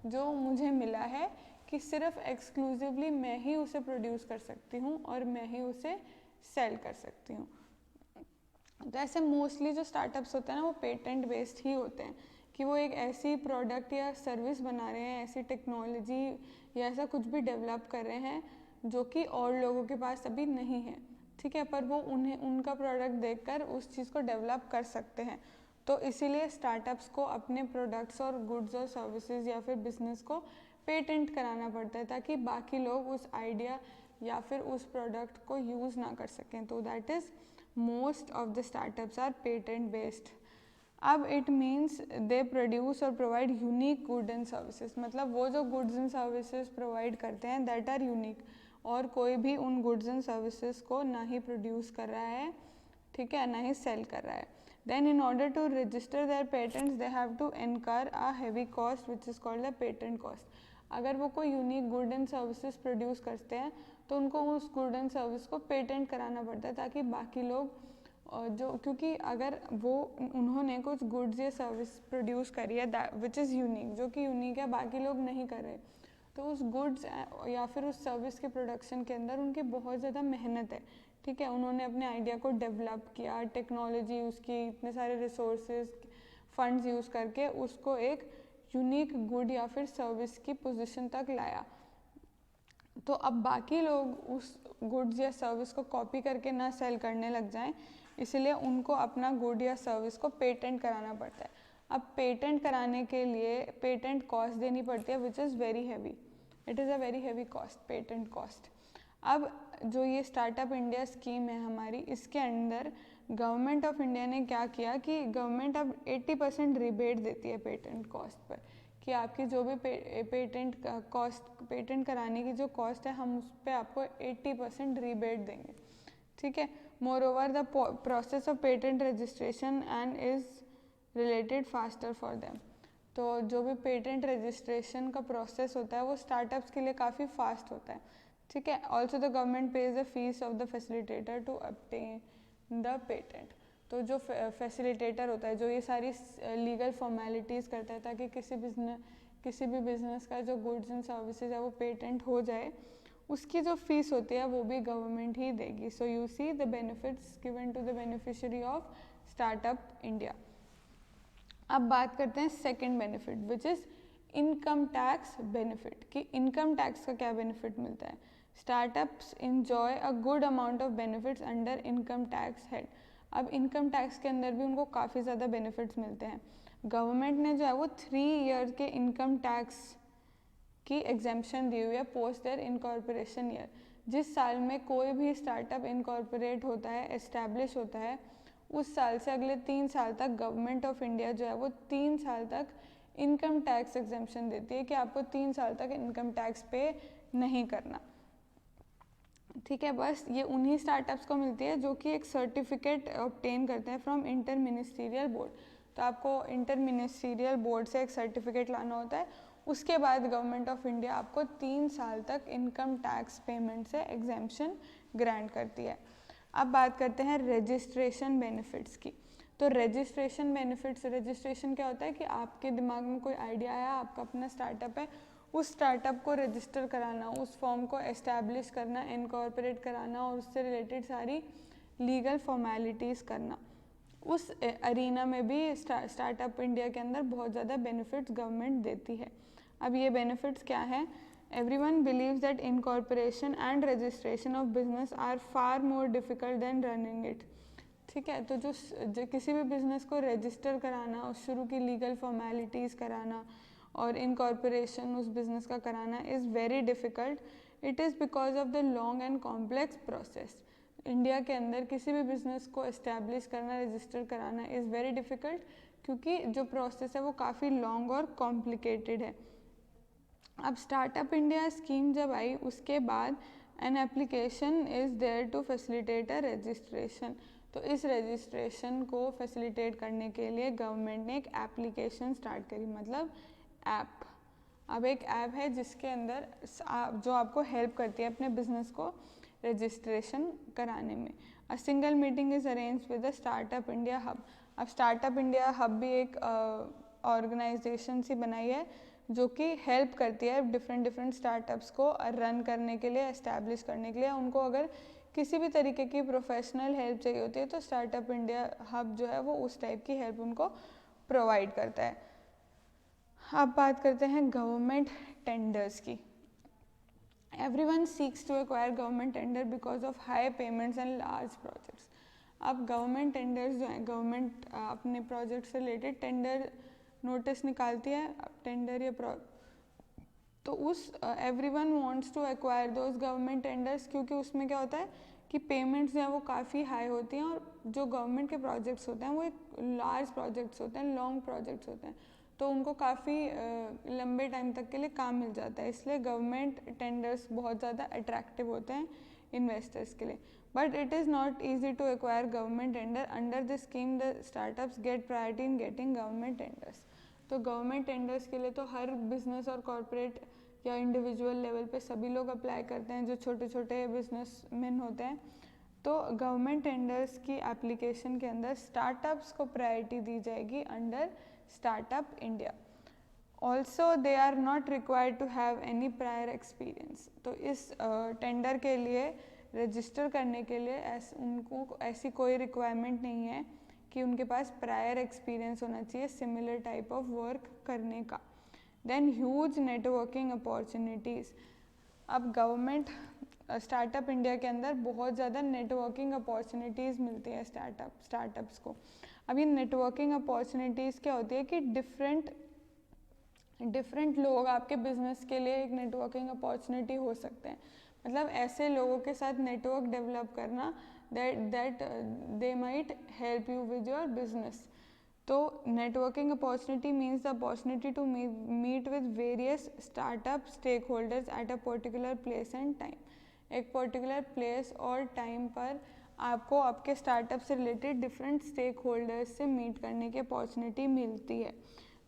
जो मुझे मिला है कि सिर्फ एक्सक्लूसिवली मैं ही उसे प्रोड्यूस कर सकती हूँ और मैं ही उसे सेल कर सकती हूँ. तो ऐसे मोस्टली जो स्टार्टअप्स होते हैं ना वो पेटेंट बेस्ड ही होते हैं कि वो एक ऐसी प्रोडक्ट या सर्विस बना रहे हैं, ऐसी टेक्नोलॉजी या ऐसा कुछ भी डेवलप कर रहे हैं जो कि और लोगों के पास अभी नहीं है. ठीक है, पर वो उनका प्रोडक्ट देखकर उस चीज़ को डेवलप कर सकते हैं. तो इसीलिए स्टार्टअप्स को अपने प्रोडक्ट्स और गुड्स और सर्विसेज या फिर बिजनेस को पेटेंट कराना पड़ता है ताकि बाकी लोग उस आइडिया या फिर उस प्रोडक्ट को यूज़ ना कर सकें. तो that is most of the startups are patent based. अब इट मीन्स दे प्रोड्यूस और provide unique good and services. मतलब वो जो गुड्स एंड सर्विसेज प्रोवाइड करते हैं दैट आर यूनिक और कोई भी उन गुड्स एंड सर्विसेज को ना ही प्रोड्यूस कर रहा है, ठीक है, ना ही सेल कर रहा है. Then in order to register their patents they have to incur a heavy cost which is called the patent cost. अगर वो कोई unique good and services produce करते हैं तो उनको उस गुड एंड सर्विस को पेटेंट कराना पड़ता है ताकि बाकी लोग जो, क्योंकि अगर वो उन्होंने कुछ गुड्स या सर्विस प्रोड्यूस करी है विच इज़ यूनिक, जो कि यूनिक है, बाकी लोग नहीं कर रहे, तो उस गुड्स या फिर उस सर्विस के प्रोडक्शन के अंदर उनकी बहुत ज़्यादा मेहनत है. ठीक है, उन्होंने अपने आइडिया को डेवलप किया, टेक्नोलॉजी यूज़ की, इतने सारे रिसोर्सेज फंड्स यूज़ करके उसको एक यूनिक गुड या फिर सर्विस की पोजीशन तक लाया. तो अब बाकी लोग उस गुड्स या सर्विस को कॉपी करके ना सेल करने लग जाएं, इसलिए उनको अपना गुड या सर्विस को पेटेंट कराना पड़ता है. अब पेटेंट कराने के लिए पेटेंट कॉस्ट देनी पड़ती है which is very heavy. It is a very heavy cost, patent cost. अब जो ये स्टार्टअप इंडिया स्कीम है हमारी, इसके अंदर गवर्नमेंट ऑफ इंडिया ने क्या किया कि गवर्नमेंट अब 80% रिबेट देती है पेटेंट कॉस्ट पर, कि आपकी जो भी पेटेंट कॉस्ट, पेटेंट कराने की जो कॉस्ट है, हम उस पर आपको 80% रिबेट देंगे. ठीक है, more over the process of patent registration and is related faster for them. तो जो भी पेटेंट रजिस्ट्रेशन का प्रोसेस होता है वो स्टार्टअप्स के लिए काफ़ी फास्ट होता है. ठीक है, also the government pays the fees of the facilitator to obtain the patent. तो जो फैसिलिटेटर होता है, जो ये सारी लीगल फॉर्मेलिटीज़ करता है ताकि किसी भी बिजनेस का जो गुड्स एंड सर्विसेज है वो पेटेंट हो जाए, उसकी जो फीस होती है वो भी गवर्नमेंट ही देगी. So you see the benefits given to the beneficiary of startup India. अब बात करते हैं second benefit which is income tax benefit, कि इनकम टैक्स का क्या बेनिफिट मिलता है. Startups enjoy a good amount of benefits under income tax head. अब इनकम टैक्स के अंदर भी उनको काफ़ी ज़्यादा बेनिफिट्स मिलते हैं. गवर्नमेंट ने जो है वो 3 ईयर के इनकम टैक्स की एग्जेम्पशन दी हुई है पोस्ट देयर इनकॉर्पोरेशन ईयर. जिस साल में कोई भी स्टार्टअप इनकॉर्पोरेट होता है, एस्टैब्लिश होता है, उस साल से अगले 3 साल तक गवर्नमेंट ऑफ इंडिया जो है वो 3 साल तक इनकम टैक्स एग्जेम्पशन देती है कि आपको 3 साल तक इनकम टैक्स पे नहीं करना. ठीक है, बस ये उन्हीं स्टार्टअप्स को मिलती है जो कि एक सर्टिफिकेट ऑब्टेन करते हैं फ्रॉम इंटर मिनिस्ट्रियल बोर्ड. तो आपको इंटर मिनिस्ट्रियल बोर्ड से एक सर्टिफिकेट लाना होता है, उसके बाद गवर्नमेंट ऑफ इंडिया आपको 3 साल तक इनकम टैक्स पेमेंट से एग्जेम्पशन ग्रांट करती है. अब बात करते हैं रजिस्ट्रेशन बेनिफिट्स की. तो रजिस्ट्रेशन बेनिफिट्स, रजिस्ट्रेशन क्या होता है कि आपके दिमाग में कोई आइडिया आया, आपका अपना स्टार्टअप है, उस स्टार्टअप को रजिस्टर कराना, उस फॉर्म को एस्टैब्लिश करना, इनकॉर्पोरेट कराना और उससे रिलेटेड सारी लीगल फॉर्मेलिटीज़ करना. उस अरीना में भी स्टार्टअप इंडिया के अंदर बहुत ज़्यादा बेनिफिट्स गवर्नमेंट देती है. अब ये बेनिफिट्स क्या हैं? Everyone believes that incorporation and registration of business are far more difficult than running it. ठीक है, तो जो किसी भी बिजनेस को रजिस्टर कराना, उस शुरू की लीगल फॉर्मेलिटीज़ कराना और इनकॉर्पोरेशन उस बिज़नेस का कराना is very difficult. It is because of the long and complex process. India के अंदर किसी भी बिजनेस को इस्टेब्लिश करना, रजिस्टर कराना इज़ वेरी डिफ़िकल्ट, क्योंकि जो प्रोसेस है वो काफ़ी लॉन्ग और कॉम्प्लिकेटेड है। अब स्टार्टअप इंडिया स्कीम जब आई उसके बाद an application is there to facilitate a registration. तो इस रजिस्ट्रेशन को फैसिलिटेट करने के लिए गवर्नमेंट ने एक एप्लीकेशन स्टार्ट करी, मतलब ऐप। अब एक ऐप है जिसके अंदर जो आपको हेल्प करती है अपने बिजनेस को रजिस्ट्रेशन कराने में। A single meeting is arrange with the startup India hub. अब स्टार्टअप इंडिया हब भी एक ऑर्गेनाइजेशन सी बनाई है जो कि हेल्प करती है डिफरेंट स्टार्टअप्स को रन करने के लिए, एस्टैब्लिश करने के लिए। उनको अगर किसी भी तरीके की प्रोफेशनल हेल्प चाहिए होती है तो स्टार्टअप इंडिया हब जो है वो उस टाइप की हेल्प उनको प्रोवाइड करता है। अब बात करते हैं गवर्नमेंट टेंडर्स की। Everyone seeks to acquire government tender because of high payments and large projects. अब गवर्नमेंट टेंडर्स जो हैं, गवर्नमेंट अपने प्रोजेक्ट से रिलेटेड टेंडर नोटिस निकालती है, टेंडर या तो उस everyone wants to acquire those government tenders, क्योंकि उसमें क्या होता है कि पेमेंट्स जो हैं वो काफ़ी हाई होती हैं, और जो गवर्नमेंट के प्रोजेक्ट्स होते हैं वो एक लार्ज प्रोजेक्ट्स होते हैं, लॉन्ग प्रोजेक्ट्स होते हैं, तो उनको काफ़ी लंबे टाइम तक के लिए काम मिल जाता है। इसलिए गवर्नमेंट टेंडर्स बहुत ज़्यादा अट्रैक्टिव होते हैं इन्वेस्टर्स के लिए। But it is not easy to acquire government tender. Under this scheme the startups get priority in getting government tenders. तो गवर्नमेंट टेंडर्स के लिए तो हर बिजनेस और कॉरपोरेट या इंडिविजुअल लेवल पे सभी लोग अप्लाई करते हैं, जो छोटे छोटे बिजनेसमैन होते हैं। तो गवर्नमेंट टेंडर्स की एप्लीकेशन के अंदर स्टार्टअप्स को प्रायोरिटी दी जाएगी under startup India. Also they are not required to have any prior experience. तो इस टेंडर के लिए रजिस्टर करने के लिए उनको ऐसी कोई रिक्वायरमेंट नहीं है कि उनके पास प्रायर एक्सपीरियंस होना चाहिए सिमिलर टाइप ऑफ वर्क करने का। Then huge networking opportunities. अब गवर्नमेंट स्टार्टअप इंडिया के अंदर बहुत ज़्यादा नेटवर्किंग अपॉर्चुनिटीज़ मिलती है स्टार्टअप्स को। अब ये नेटवर्किंग अपॉर्चुनिटीज़ क्या होती है कि डिफरेंट लोग आपके बिजनेस के लिए एक नेटवर्किंग अपॉर्चुनिटी हो सकते हैं। मतलब ऐसे लोगों के साथ नेटवर्क डेवलप करना that they might help you with your business. तो networking opportunity means the opportunity to meet with various startup stakeholders at a particular place and time. एक पर्टिकुलर प्लेस और टाइम पर आपको आपके startup से related different stakeholders से meet करने की अपॉर्चुनिटी मिलती है।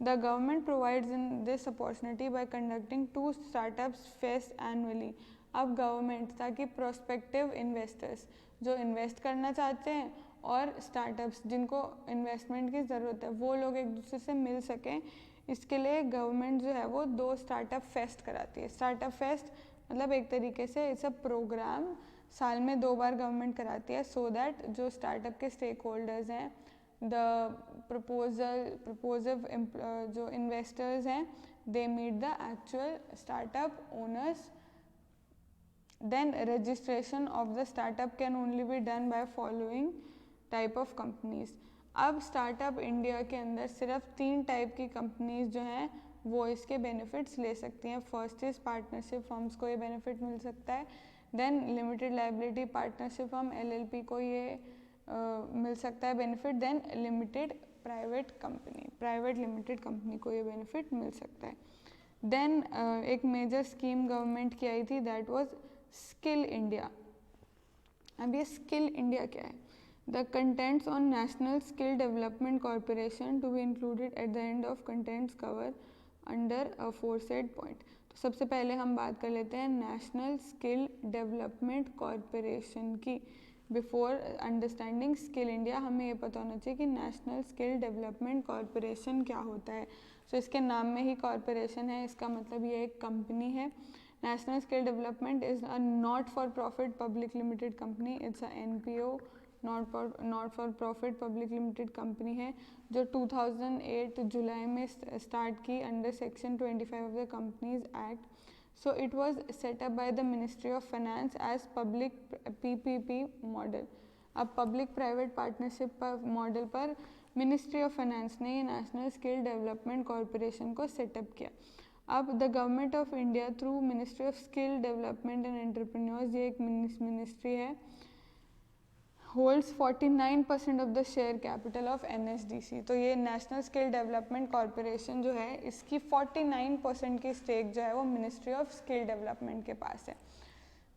The government provides in this opportunity by conducting 2 startups fest annually. अब गवर्नमेंट ताकि प्रोस्पेक्टिव इन्वेस्टर्स जो इन्वेस्ट करना चाहते हैं और स्टार्टअप्स जिनको इन्वेस्टमेंट की ज़रूरत है वो लोग एक दूसरे से मिल सकें, इसके लिए गवर्नमेंट जो है वो 2 स्टार्टअप फेस्ट कराती है। स्टार्टअप फेस्ट मतलब एक तरीके से इट्स अ प्रोग्राम, साल में 2 बार गवर्नमेंट कराती है, सो दैट जो स्टार्टअप के स्टेक होल्डर्स हैं, द प्रपोजिव जो इन्वेस्टर्स हैं, they meet the actual startup owners. Then registration of the startup can only be done by following type of companies. अब स्टार्टअप इंडिया के अंदर सिर्फ 3 टाइप की कंपनीज जो हैं वो इसके बेनिफिट्स ले सकती हैं। फर्स्ट इज़ पार्टनरशिप फर्म्स को ये बेनिफिट मिल सकता है। Then limited liability partnership firm LLP को ये मिल सकता है benefit. Then limited private limited company को ये बेनिफिट मिल सकता है। देन एक मेजर स्कीम गवर्नमेंट की आई थी, दैट वाज स्किल इंडिया। अब ये स्किल इंडिया क्या है? The contents on national skill development corporation to be included at the end of contents cover under aforesaid point. तो सबसे पहले हम बात कर लेते हैं नेशनल स्किल डेवलपमेंट कॉरपोरेशन की। बिफोर अंडरस्टैंडिंग स्किल इंडिया हमें ये पता होना चाहिए कि नेशनल स्किल डेवलपमेंट कॉरपोरेशन क्या होता है। सो इसके नाम में ही कॉरपोरेशन है, इसका मतलब ये एक कंपनी है। National Skill Development is a not-for-profit public limited company. It's a NPO, not-for-profit public limited company है जो 2008 जुलाई में स्टार्ट की under section 25 of the companies act. So it was set up by the ministry of finance as public PPP model. अब public private partnership model पर ministry of finance ने national skill development corporation को setup किया। अब the government of India through ministry of skill development and entrepreneurs, ये एक ministry है, holds 49% of the share capital of NSDC। तो ये नेशनल स्किल डेवलपमेंट कॉरपोरेशन जो है, इसकी 49% की स्टेक जो है वो मिनिस्ट्री ऑफ स्किल डेवलपमेंट के पास है।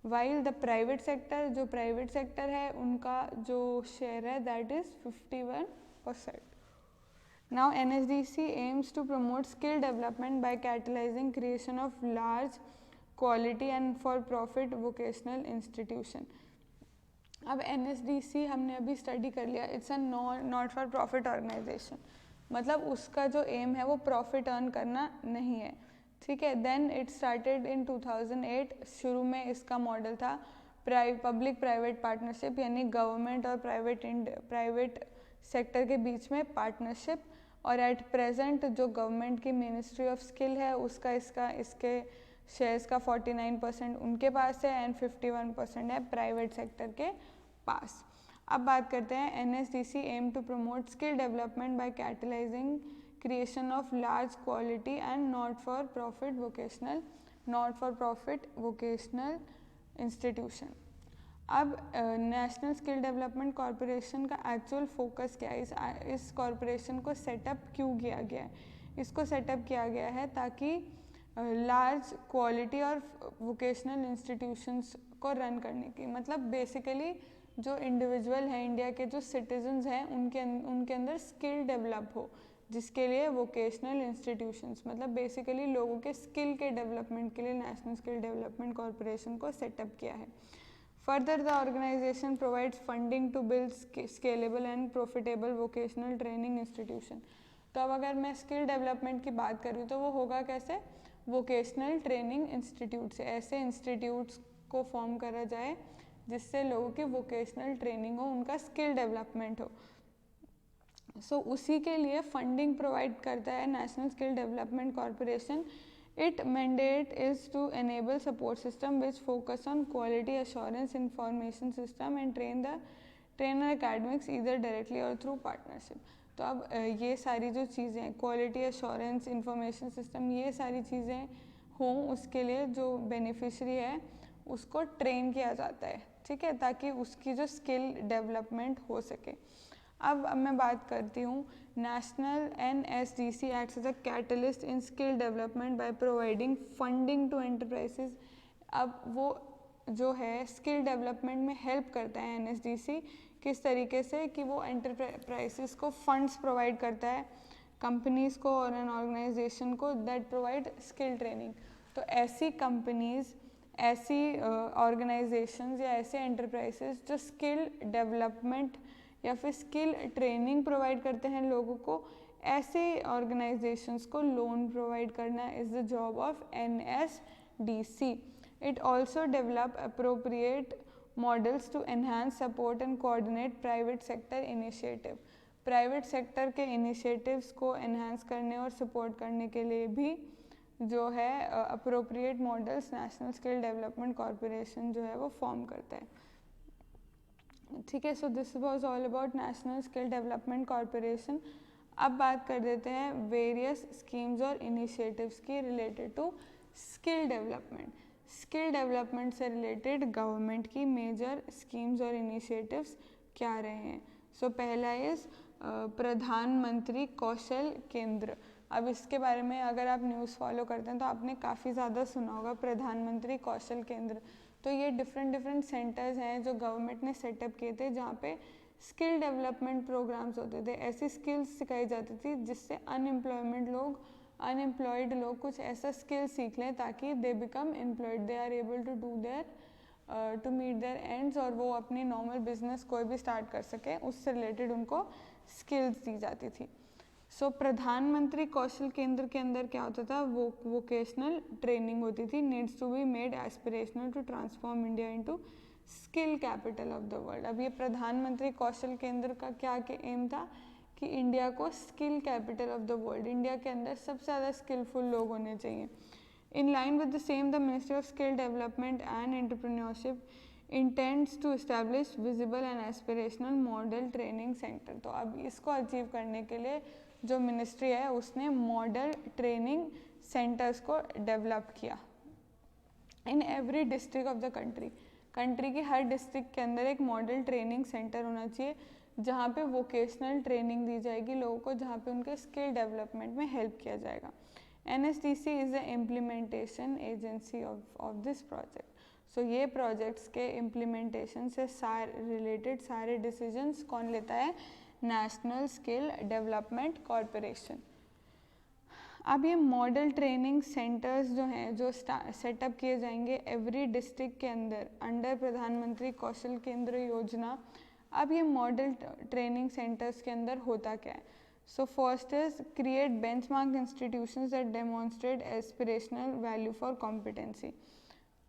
वाइल द प्राइवेट सेक्टर, जो प्राइवेट सेक्टर है उनका जो शेयर है that is 51%। Now NSDC aims to promote skill development by catalyzing creation of large quality and for profit vocational institution। अब NSDC हमने अभी स्टडी कर लिया, it's a not for profit organisation, मतलब उसका जो एम है वो प्रॉफिट अर्न करना नहीं है, ठीक है। Then it started in 2008। शुरू में इसका मॉडल था पब्लिक प्राइवेट पार्टनरशिप, यानी गवर्नमेंट और प्राइवेट सेक्टर के बीच में पार्टनरशिप। और एट प्रेजेंट जो गवर्नमेंट की मिनिस्ट्री ऑफ स्किल है उसका इसके शेयर्स का 49% उनके पास है एंड 51% है प्राइवेट सेक्टर के पास। अब बात करते हैं NSDC aim to promote skill development by catalysing creation of large quality and not for profit vocational institution. अब नेशनल स्किल डेवलपमेंट कॉरपोरेशन का एक्चुअल फोकस क्या है, इस कॉरपोरेशन को सेटअप क्यों किया गया है? इसको सेटअप किया गया है ताकि लार्ज क्वालिटी और वोकेशनल इंस्टीट्यूशंस को रन करने की, मतलब बेसिकली जो इंडिविजुअल हैं इंडिया के, जो सिटीजन्स हैं उनके अंदर स्किल डेवलप हो, जिसके लिए वोकेशनल इंस्टीट्यूशंस, मतलब बेसिकली लोगों के स्किल के डेवलपमेंट के लिए नेशनल स्किल डेवलपमेंट कॉरपोरेशन को सेटअप किया है। Further, the organization provides funding to build scalable and profitable vocational training institution। तो अब अगर मैं स्किल डेवलपमेंट की बात करूँ तो वो होगा कैसे? वोकेशनल ट्रेनिंग इंस्टीट्यूट से, ऐसे इंस्टीट्यूट्स को फॉर्म करा जाए जिससे लोगों की वोकेशनल ट्रेनिंग हो, उनका स्किल डेवलपमेंट हो। सो उसी के लिए फंडिंग प्रोवाइड करता है national skill development corporation. Its mandate is to enable support system which focus on quality assurance information system and trainer academics either directly or through partnership। तो अब ये सारी जो चीज़ें हैं, क्वालिटी एश्योरेंस इंफॉर्मेशन सिस्टम, ये सारी चीज़ें हों, उसके लिए जो बेनिफिशरी है उसको ट्रेन किया जाता है, ठीक है, ताकि उसकी जो स्किल डेवलपमेंट हो सके। अब मैं बात करती हूँ national NSDC acts as a catalyst in skill development by providing funding to enterprises. अब वो जो है स्किल डेवलपमेंट में हेल्प करता है NSDC, किस तरीके से कि वो एंटरप्राइजेस को फंड्स प्रोवाइड करता है, कंपनीज को और एन ऑर्गेनाइजेशन को दैट प्रोवाइड स्किल ट्रेनिंग। तो ऐसी कंपनीज, ऐसी ऑर्गेनाइजेशंस या ऐसे एंटरप्राइजेस जो स्किल डेवलपमेंट या फिर स्किल ट्रेनिंग प्रोवाइड करते हैं लोगों को, ऐसे ऑर्गेनाइजेशंस को लोन प्रोवाइड करना is the job of NSDC। It also develop appropriate models to enhance support and coordinate private sector initiative. Private sector के इनिशिएटिव्स को एनहांस करने और सपोर्ट करने के लिए भी जो है appropriate models national skill development corporation जो है वो फॉर्म करता है, ठीक है। So this was all about national skill development corporation. अब बात कर देते हैं वेरियस स्कीम्स और इनिशिएटिव्स की related to skill development. Skill development से रिलेटेड गवर्नमेंट की मेजर स्कीम्स और इनिशिएटिव्स क्या रहे हैं? सो पहला इज़ प्रधानमंत्री कौशल केंद्र। अब इसके बारे में अगर आप न्यूज़ फॉलो करते हैं तो आपने काफ़ी ज़्यादा सुना होगा प्रधानमंत्री कौशल केंद्र। तो ये डिफरेंट सेंटर्स हैं जो गवर्नमेंट ने सेटअप किए थे, जहाँ पे स्किल डेवलपमेंट प्रोग्राम्स होते थे, ऐसी स्किल्स सिखाई जाती थी जिससे अनएम्प्लॉयड लोग कुछ ऐसा स्किल सीख लें ताकि they become employed, they are able to do to meet their ends, और वो अपनी नॉर्मल बिजनेस कोई भी स्टार्ट कर सके, उससे रिलेटेड उनको स्किल्स दी जाती थी। सो प्रधानमंत्री कौशल केंद्र के अंदर क्या होता था? वोकेशनल ट्रेनिंग होती थी, needs to be made aspirational to transform India into skill capital of the world. अब ये प्रधानमंत्री कौशल केंद्र का क्या एम था कि इंडिया को skill capital of the world, India के अंदर सबसे ज़्यादा स्किलफुल लोग होने चाहिए। In line with the same, the ministry of skill development and entrepreneurship intends to establish visible and aspirational model training centre. तो अब इसको अचीव करने के लिए जो मिनिस्ट्री है उसने मॉडल ट्रेनिंग सेंटर्स को डेवलप किया in every district of the country. Country के हर डिस्ट्रिक्ट के अंदर एक मॉडल ट्रेनिंग सेंटर होना चाहिए जहाँ पे वोकेशनल ट्रेनिंग दी जाएगी लोगों को, जहाँ पे उनके स्किल डेवलपमेंट में हेल्प किया जाएगा। NSDC is the implementation agency of this project. So ये प्रोजेक्ट्स के इम्प्लीमेंटेशन से रिलेटेड सारे डिसीजंस कौन लेता है? National skill development corporation. अब ये मॉडल ट्रेनिंग सेंटर्स जो हैं जो सेटअप किए जाएंगे एवरी डिस्ट्रिक्ट के अंदर अंडर प्रधानमंत्री कौशल केंद्र योजना। अब ये मॉडल ट्रेनिंग सेंटर्स के अंदर होता क्या है? So first is create benchmark institutions that demonstrate aspirational value for competency.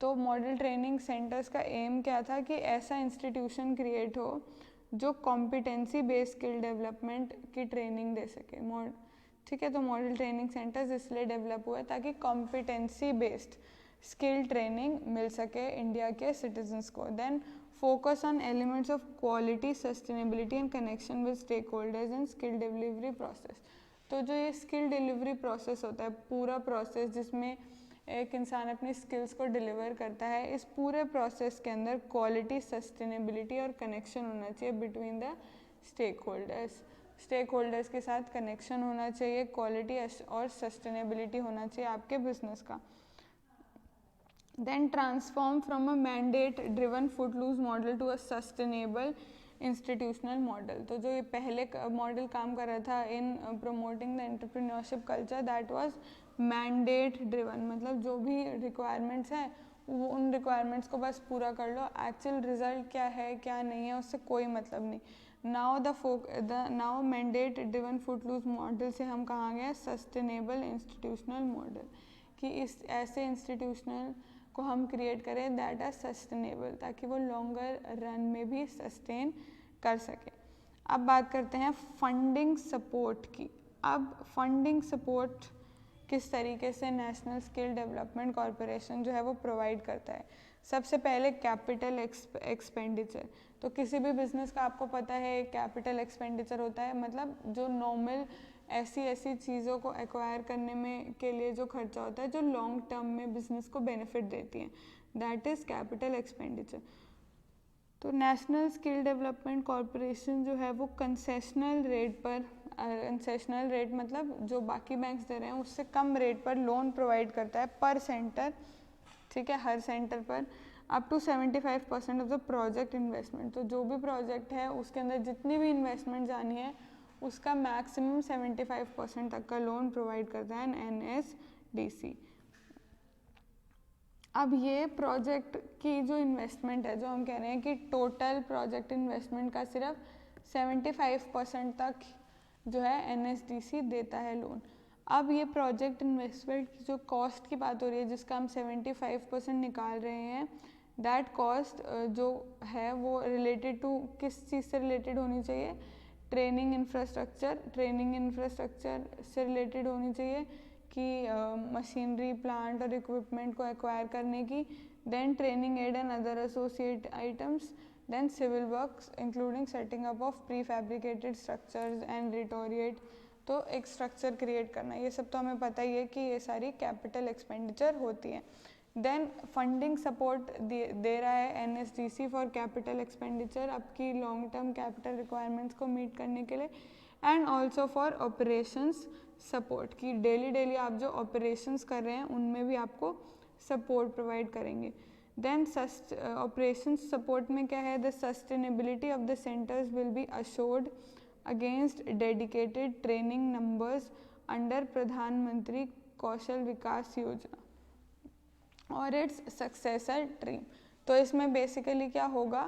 तो मॉडल ट्रेनिंग सेंटर्स का एम क्या था कि ऐसा इंस्टीट्यूशन क्रिएट हो जो कॉम्पिटेंसी बेस्ड स्किल डेवलपमेंट की ट्रेनिंग दे सके। ठीक है, तो मॉडल ट्रेनिंग सेंटर्स इसलिए डेवलप हुए ताकि कॉम्पिटेंसी बेस्ड स्किल ट्रेनिंग मिल सके इंडिया के सिटीजन्स को। Then focus on elements of quality, sustainability and connection with stake holders in skill delivery process. तो जो ये स्किल डिलीवरी प्रोसेस होता है, पूरा प्रोसेस जिसमें एक इंसान अपनी स्किल्स को डिलीवर करता है, इस पूरे प्रोसेस के अंदर क्वालिटी, सस्टेनेबिलिटी और कनेक्शन होना चाहिए between the stakeholders. Stakeholders के साथ कनेक्शन होना चाहिए, क्वालिटी और सस्टेनेबिलिटी होना चाहिए आपके बिजनेस का। Then transform from a mandate driven footloose model to a sustainable institutional model. तो जो ये पहले मॉडल काम कर रहा था in promoting the entrepreneurship culture, that was mandate driven, मतलब जो भी रिक्वायरमेंट्स हैं वो उन रिक्वायरमेंट्स को बस पूरा कर लो, एक्चुअल रिजल्ट क्या है क्या नहीं है उससे कोई मतलब नहीं। Now mandate driven footloose model से हम कहाँ गए? सस्टेनेबल इंस्टीट्यूशनल मॉडल, कि इस ऐसे इंस्टीट्यूशनल को हम क्रिएट करें दैट आर सस्टेनेबल, ताकि वो लॉन्गर रन में भी सस्टेन कर सके। अब बात करते हैं फंडिंग सपोर्ट की। अब फंडिंग सपोर्ट किस तरीके से नेशनल स्किल डेवलपमेंट कॉरपोरेशन जो है वो प्रोवाइड करता है? सबसे पहले कैपिटल एक्सपेंडिचर। तो किसी भी बिजनेस का आपको पता है कैपिटल एक्सपेंडिचर होता है, मतलब जो नॉर्मल ऐसी चीज़ों को एक्वायर करने में के लिए जो खर्चा होता है जो लॉन्ग टर्म में बिजनेस को बेनिफिट देती है, दैट इज़ कैपिटल एक्सपेंडिचर। तो नेशनल स्किल डेवलपमेंट कॉरपोरेशन जो है वो कंसेशनल रेट पर, कंसेशनल रेट मतलब जो बाकी बैंक्स दे रहे हैं उससे कम रेट पर लोन प्रोवाइड करता है पर सेंटर। ठीक है, हर सेंटर पर up to 75% of the project investment. तो जो भी प्रोजेक्ट है उसके अंदर जितनी भी इन्वेस्टमेंट जानी है उसका मैक्सिमम 75% तक का लोन प्रोवाइड करता है NSDC। अब ये प्रोजेक्ट की जो इन्वेस्टमेंट है, जो हम कह रहे हैं कि टोटल प्रोजेक्ट इन्वेस्टमेंट का सिर्फ 75% तक जो है NSDC देता है लोन। अब ये प्रोजेक्ट इन्वेस्टमेंट की जो कॉस्ट की बात हो रही है जिसका हम 75% निकाल रहे हैं, दैट कॉस्ट जो है वो रिलेटेड टू किस चीज़ से रिलेटेड होनी चाहिए? ट्रेनिंग इंफ्रास्ट्रक्चर से रिलेटेड होनी चाहिए कि मशीनरी, प्लांट और इक्विपमेंट को एक्वायर करने की। Then training aid and other associate items. Then civil works including setting up of prefabricated structures and रिटोरिएट। तो एक स्ट्रक्चर क्रिएट करना, ये सब तो हमें पता ही है कि ये सारी कैपिटल एक्सपेंडिचर होती है। देन फंडिंग सपोर्ट दे रहा है NSDC फॉर कैपिटल एक्सपेंडिचर आपकी लॉन्ग टर्म कैपिटल रिक्वायरमेंट्स को मीट करने के लिए, and also for operations support, कि डेली आप जो ऑपरेशंस कर रहे हैं उनमें भी आपको सपोर्ट प्रोवाइड करेंगे। देन ऑपरेशंस सपोर्ट में क्या है? The sustainability of the centres will be assured against dedicated training numbers under प्रधानमंत्री कौशल विकास योजना और इट्स सक्सेसर ट्रीम। तो इसमें बेसिकली क्या होगा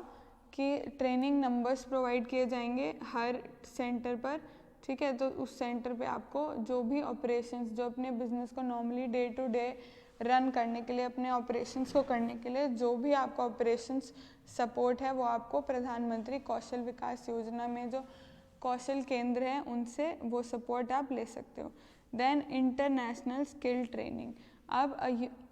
कि ट्रेनिंग नंबर्स प्रोवाइड किए जाएंगे हर सेंटर पर। ठीक है, तो उस सेंटर पे आपको जो भी ऑपरेशंस, जो अपने बिजनेस को normally day to day run करने के लिए, अपने ऑपरेशंस को करने के लिए जो भी आपका ऑपरेशंस सपोर्ट है वो आपको प्रधानमंत्री कौशल विकास योजना में जो कौशल केंद्र हैं उनसे वो सपोर्ट आप ले सकते हो। Then international skill training. अब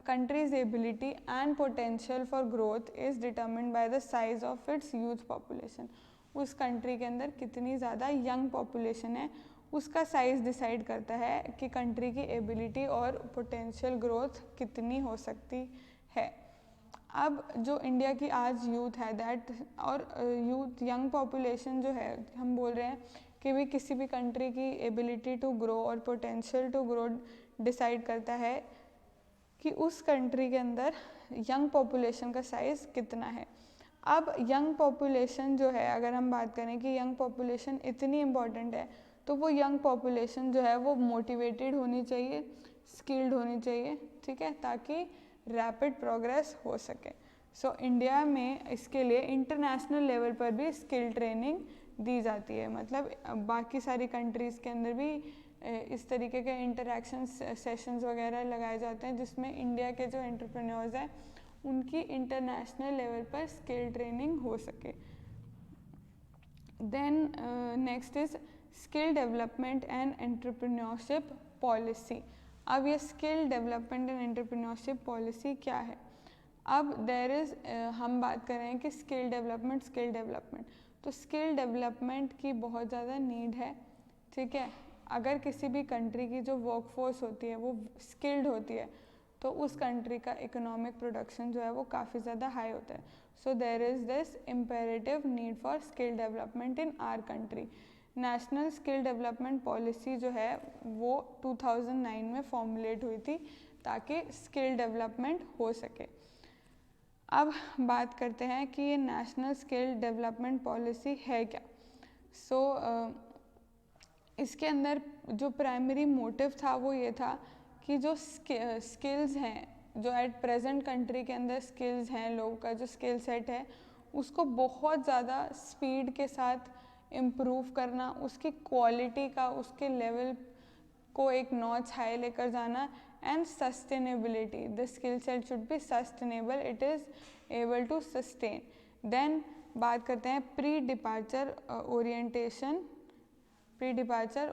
country's ability and potential for growth is determined by the size of its youth population। उस कंट्री के अंदर कितनी ज़्यादा यंग पॉपुलेशन है उसका साइज़ डिसाइड करता है कि कंट्री की एबिलिटी और पोटेंशियल ग्रोथ कितनी हो सकती है। अब जो इंडिया की आज यूथ है दैट और यूथ यंग पॉपुलेशन जो है, हम बोल रहे हैं कि भी किसी भी कंट्री की एबिलिटी टू ग्रो और पोटेंशियल टू ग्रो डिसाइड करता है कि उस कंट्री के अंदर यंग पॉपुलेशन का साइज़ कितना है। अब यंग पॉपुलेशन जो है, अगर हम बात करें कि यंग पॉपुलेशन इतनी इम्पॉर्टेंट है, तो वो यंग पॉपुलेशन जो है वो मोटिवेटेड होनी चाहिए, स्किल्ड होनी चाहिए, ठीक है, ताकि रैपिड प्रोग्रेस हो सके। सो इंडिया में इसके लिए इंटरनेशनल लेवल पर भी स्किल ट्रेनिंग दी जाती है। मतलब बाकी सारी कंट्रीज़ के अंदर भी इस तरीके के इंटरेक्शन सेशंस वगैरह लगाए जाते हैं जिसमें इंडिया के जो एंटरप्रेन्योर्स हैं उनकी इंटरनेशनल लेवल पर स्किल ट्रेनिंग हो सके। Then next is skill development and entrepreneurship policy. अब ये skill development and entrepreneurship policy क्या है? अब देयर इज़ हम बात कर रहे हैं कि स्किल डेवलपमेंट, तो स्किल डेवलपमेंट की बहुत ज़्यादा नीड है, ठीक है। अगर किसी भी कंट्री की जो वर्कफोर्स होती है वो स्किल्ड होती है तो उस कंट्री का इकोनॉमिक प्रोडक्शन जो है वो काफ़ी ज़्यादा हाई होता है। So there is this imperative need for skill development in our country. National skill development policy जो है वो 2009 में फॉर्मुलेट हुई थी ताकि स्किल डेवलपमेंट हो सके। अब बात करते हैं कि ये नेशनल स्किल डेवलपमेंट पॉलिसी है क्या। इसके अंदर जो प्राइमरी मोटिव था वो ये था कि जो स्किल्स हैं, जो एट प्रेजेंट कंट्री के अंदर स्किल्स हैं, लोगों का जो स्किल सेट है उसको बहुत ज़्यादा स्पीड के साथ इम्प्रूव करना, उसकी क्वालिटी का, उसके लेवल को एक नॉच हाई लेकर जाना, and sustainability, the skill set should be sustainable, it is able to sustain. Then बात करते हैं प्री डिपार्चर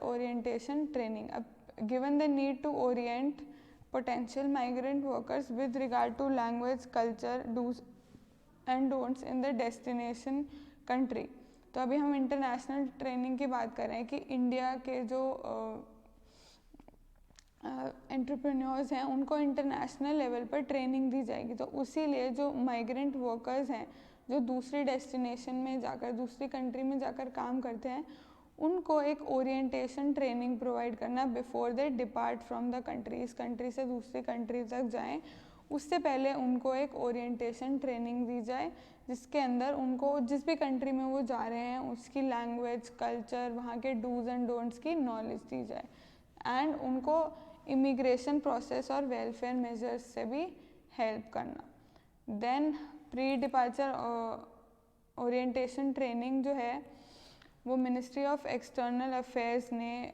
ओरिएंटेशन ट्रेनिंग। अब given the need to orient potential migrant workers with regard to language, culture, do's and don'ts in the destination country। तो अभी हम international training की बात कर रहे हैं कि इंडिया के जो एंटरप्रेन्योर्स हैं उनको इंटरनेशनल लेवल पर ट्रेनिंग दी जाएगी। तो उसी लिए जो माइग्रेंट वर्कर्स हैं जो दूसरी डेस्टिनेशन में जाकर, दूसरी कंट्री में जाकर काम करते हैं, उनको एक ओरिएंटेशन ट्रेनिंग प्रोवाइड करना before they depart from the country. इस कंट्री से दूसरी कंट्री तक जाएं उससे पहले उनको एक ओरिएंटेशन ट्रेनिंग दी जाए जिसके अंदर उनको जिस भी कंट्री में वो जा रहे हैं उसकी लैंग्वेज, कल्चर, वहाँ के डूज एंड डोंट्स की नॉलेज दी जाए, एंड उनको इमिग्रेशन प्रोसेस और वेलफेयर मेजर्स से भी हेल्प करना। Then pre departure orientation training जो है वो मिनिस्ट्री ऑफ एक्सटर्नल अफेयर्स ने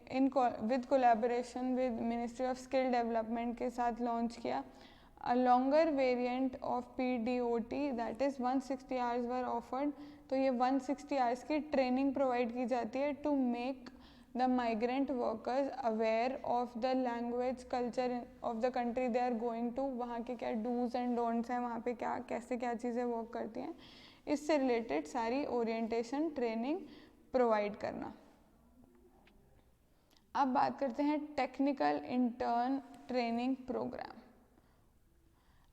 with collaboration with ministry of skill development के साथ लॉन्च किया। A longer variant of PDOT that is 160 hours were offered. तो ये 160 आवर्स की ट्रेनिंग प्रोवाइड की जाती है to make the migrant workers aware of the language, culture of the country they are going to. वहाँ के क्या डूज एंड डोंट्स हैं, वहाँ पे क्या कैसे क्या चीज़ें वर्क करती हैं, इससे रिलेटेड सारी ओरिएंटेशन ट्रेनिंग प्रोवाइड करना। अब बात करते हैं टेक्निकल इंटर्न ट्रेनिंग प्रोग्राम।